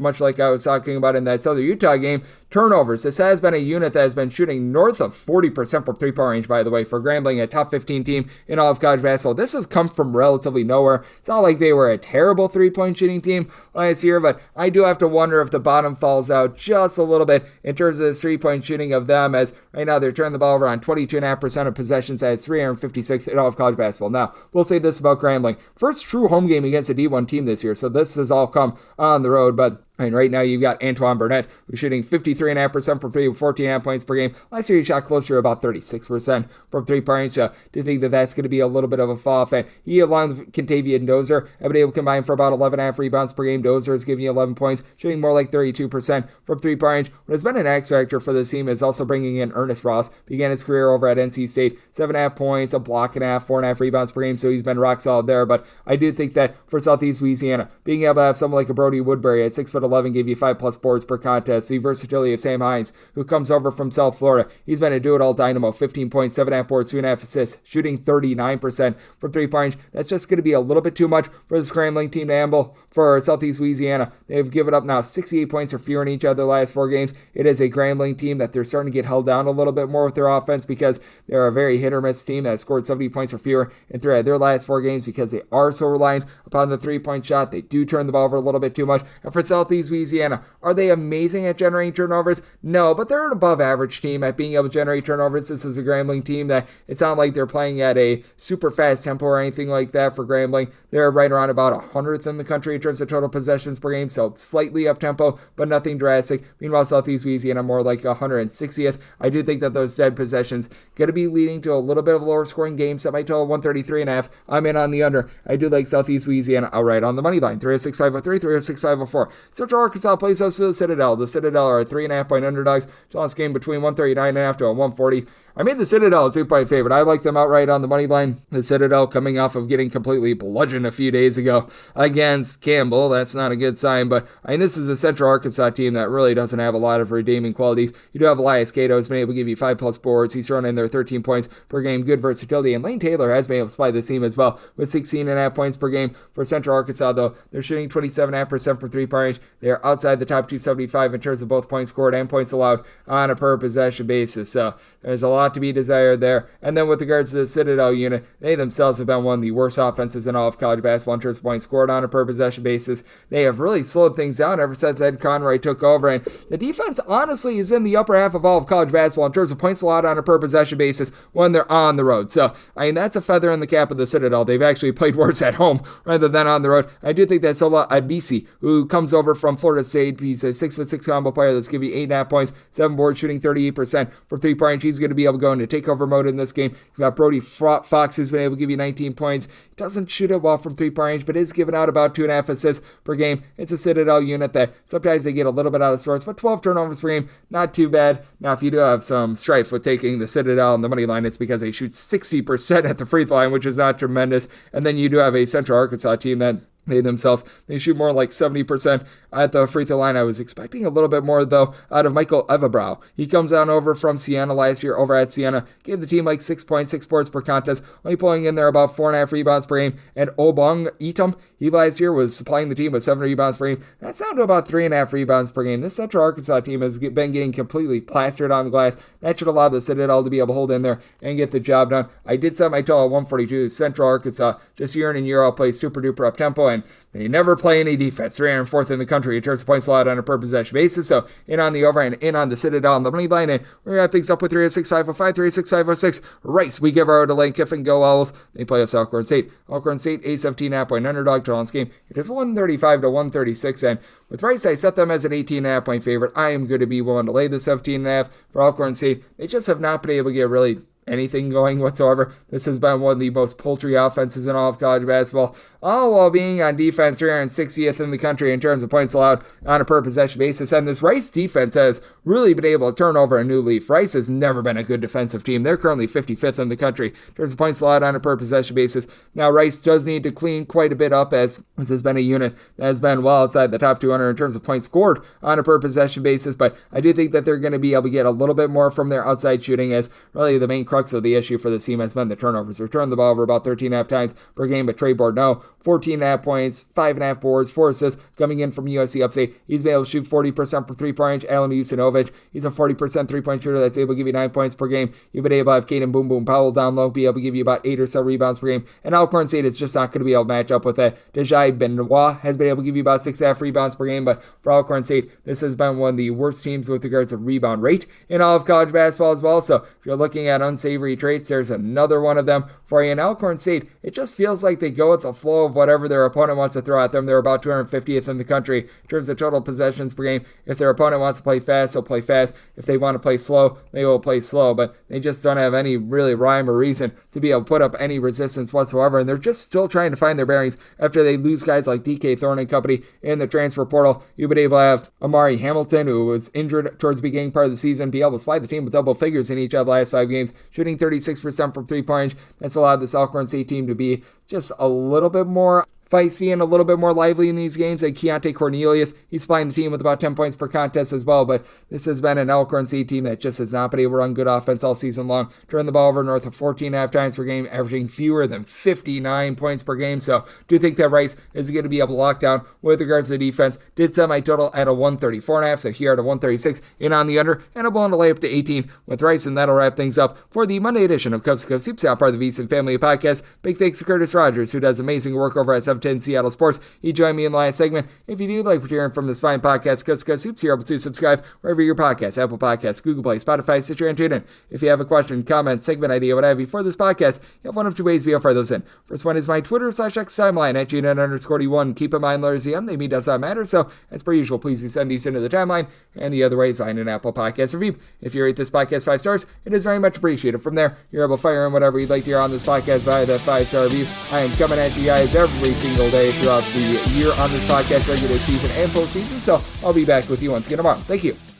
much like I was talking about in that Southern Utah game, turnovers. This has been a unit that has been shooting north of 40% from three-point range, by the way, for Grambling, a top 15 team in all of college basketball. This has come from relatively nowhere. It's not like they were a terrible three-point shooting team last year, but I do have to wonder if the bottom falls out just a little bit in terms of the three-point shooting of them, as right now they're turning the ball over on 22.5% of possessions. That is 356 in all of college basketball. Now, we'll say this about Grambling. First true home game against a D1 team this year, so this has all come on the road, but and right now you've got Antoine Burnett, who's shooting 53.5% from three with 14.5 points per game. Last year he shot closer to about 36% from three-point range. So do you think that that's going to be a little bit of a fall off? And he, along with Kentavious and Dozier, have been able to combine for about 11.5 rebounds per game. Dozier is giving you 11 points, shooting more like 32% from three-point range. What has been an X factor for this team is also bringing in Ernest Ross. Began his career over at NC State, 7.5 points, a block and a half, 4.5 rebounds per game. So he's been rock solid there. But I do think that for Southeast Louisiana, being able to have someone like a Brody Woodbury at 6'11" give you 5+ boards per contest. The versatility of Sam Hines, who comes over from South Florida. He's been a do-it-all dynamo. 15 points, 7.5 boards, 2.5 assists, shooting 39% from three-point range. That's just going to be a little bit too much for the Grambling team to handle for Southeast Louisiana. They've given up now 68 points or fewer in each of their last 4 games. It is a Grambling team that they're starting to get held down a little bit more with their offense because they're a very hit-or-miss team that has scored 70 points or fewer in 3 of their last 4 games because they are so reliant upon the three-point shot. They do turn the ball over a little bit too much. And for Southeast Louisiana, are they amazing at generating turnovers? No, but they're an above-average team at being able to generate turnovers. This is a Grambling team that it's not like they're playing at a super fast tempo or anything like that for Grambling. They're right around about 100th in the country in terms of total possessions per game, so slightly up-tempo, but nothing drastic. Meanwhile, Southeast Louisiana more like 160th. I do think that those dead possessions going to be leading to a little bit of lower-scoring games. That might total 133.5. I'm in on the under. I do like Southeast Louisiana outright on the money line. 306-503, 306-504. Central Arkansas plays host to the Citadel. The Citadel are 3.5 point underdogs. This game between 139.5 to a 140. I made the Citadel a 2-point favorite. I like them outright on the money line. The Citadel coming off of getting completely bludgeoned a few days ago against Campbell. That's not a good sign, but I mean, this is a Central Arkansas team that really doesn't have a lot of redeeming qualities. You do have Elias Cato, who's been able to give you 5+ boards. He's thrown in there 13 points per game, good versatility, and Lane Taylor has been able to supply the team as well with 16.5 points per game. For Central Arkansas, though, they're shooting 27.5% from three-point range. They're outside the top 275 in terms of both points scored and points allowed on a per possession basis. So there's a lot to be desired there. And then with regards to the Citadel unit, they themselves have been one of the worst offenses in all of college basketball in terms of points scored on a per possession basis. They have really slowed things down ever since Ed Conroy took over. And the defense honestly is in the upper half of all of college basketball in terms of points allowed on a per possession basis when they're on the road. So I mean, that's a feather in the cap of the Citadel. They've actually played worse at home rather than on the road. I do think that Sola Adbisi, who comes over from Florida State, he's a 6'6" combo player that's giving you 8.5 points, 7 boards, shooting 38% from three-point range. He's going to be able to go into takeover mode in this game. You've got Brody Fox, who's been able to give you 19 points. He doesn't shoot it well from three-point range, but is giving out about 2.5 assists per game. It's a Citadel unit that sometimes they get a little bit out of sorts, but 12 turnovers per game, not too bad. Now, if you do have some strife with taking the Citadel on the money line, it's because they shoot 60% at the free throw line, which is not tremendous. And then you do have a Central Arkansas team that they shoot more like 70% at the free throw line. I was expecting a little bit more, though, out of Michael Evabrow. He comes down over from Siena last year over at Siena, gave the team like 6.6 boards per contest, only pulling in there about 4.5 rebounds per game. And Obong Etam, he last year was supplying the team with 7 rebounds per game. That's down to about 3.5 rebounds per game. This Central Arkansas team has been getting completely plastered on the glass. That should allow the Citadel to be able to hold in there and get the job done. I did set my total at 142. Central Arkansas, just year in and year out, plays super duper up tempo, and they never play any defense. 304th in the country in terms of points allowed on a per possession basis. So in on the over and in on the Citadel on the money line. And we're going to have things up with 306-505, 306-506. Rice, we give our to Lane Kiffin, go Owls. They play us Alcorn State. Alcorn State, 8-17.5 point underdog to this game. It is 135 to 136. And with Rice, I set them as an 18.5 point favorite. I am going to be willing to lay the 17.5 for Alcorn State. They just have not been able to get really anything going whatsoever. This has been one of the most poultry offenses in all of college basketball, all while being on defense 360th in the country in terms of points allowed on a per possession basis. And this Rice defense has really been able to turn over a new leaf. Rice has never been a good defensive team. They're currently 55th in the country in terms of points allowed on a per possession basis. Now, Rice does need to clean quite a bit up, as this has been a unit that has been well outside the top 200 in terms of points scored on a per possession basis, but I do think that they're going to be able to get a little bit more from their outside shooting, as really the main crux of the issue for the team has been the turnovers. They're turning the ball over about 13.5 times per game, but Trey Bordeaux, 14.5 points, 5.5 boards, 4 assists coming in from USC Upstate. He's been able to shoot 40% from three-point range. Alan Usinovic, he's a 40% three-point shooter that's able to give you 9 points per game. You've been able to have Caden Boom Boom Powell down low, be able to give you about 8 or so rebounds per game, and Alcorn State is just not going to be able to match up with that. Dejai Benoit has been able to give you about 6.5 rebounds per game, but for Alcorn State, this has been one of the worst teams with regards to rebound rate in all of college basketball as well. So if you're looking at unsavory traits, there's another one of them for you. In Alcorn State, it just feels like they go with the flow of whatever their opponent wants to throw at them. They're about 250th in the country in terms of total possessions per game. If their opponent wants to play fast, they'll play fast. If they want to play slow, they will play slow, but they just don't have any really rhyme or reason to be able to put up any resistance whatsoever, and they're just still trying to find their bearings after they lose guys like DK Thorne and company in the transfer portal. You've been able to have Amari Hamilton, who was injured towards the beginning part of the season, be able to supply the team with double figures in each of the last 5 games, shooting 36% from three-point range. That's allowed this Alcorn State team to be just a little bit more feisty and a little bit more lively in these games. And Keontae Cornelius, he's supplying the team with about 10 points per contest as well, but this has been an Alcorn State team that just has not been able to run good offense all season long. Turn the ball over north of 14.5 times per game, averaging fewer than 59 points per game. So do think that Rice is going to be able to lock down with regards to the defense. Did semi-total at a 134.5, so here at a 136 in on the under, and I'm willing to lay up to 18 with Rice, and that'll wrap things up for the Monday edition of Cubs to Coast Hoops, part of the VSiN family podcast. Big thanks to Curtis Rogers, who does amazing work over at 710 Seattle Sports. He joined me in the last segment. If you do like what you're hearing from this fine podcast, Cubs to Coast Hoops, you're able to subscribe wherever your podcasts, Apple Podcasts, Google Play, Spotify, Stitcher, and TuneIn. If you have a question, comment, segment idea, what have you for this podcast, you have one of two ways we offer those in. First one is my Twitter/X timeline at GNet_D1. Keep in mind, letters EM, they mean does not matter, so as per usual, please do send these into the timeline. And the other way is find an Apple Podcast review. If you rate this podcast 5 stars, it is very much appreciated. From there, you're able to fire in whatever you'd like to hear on this podcast via that 5-star review. I am coming at you guys every single day throughout the year on this podcast, regular season and postseason, so I'll be back with you once again tomorrow. Thank you.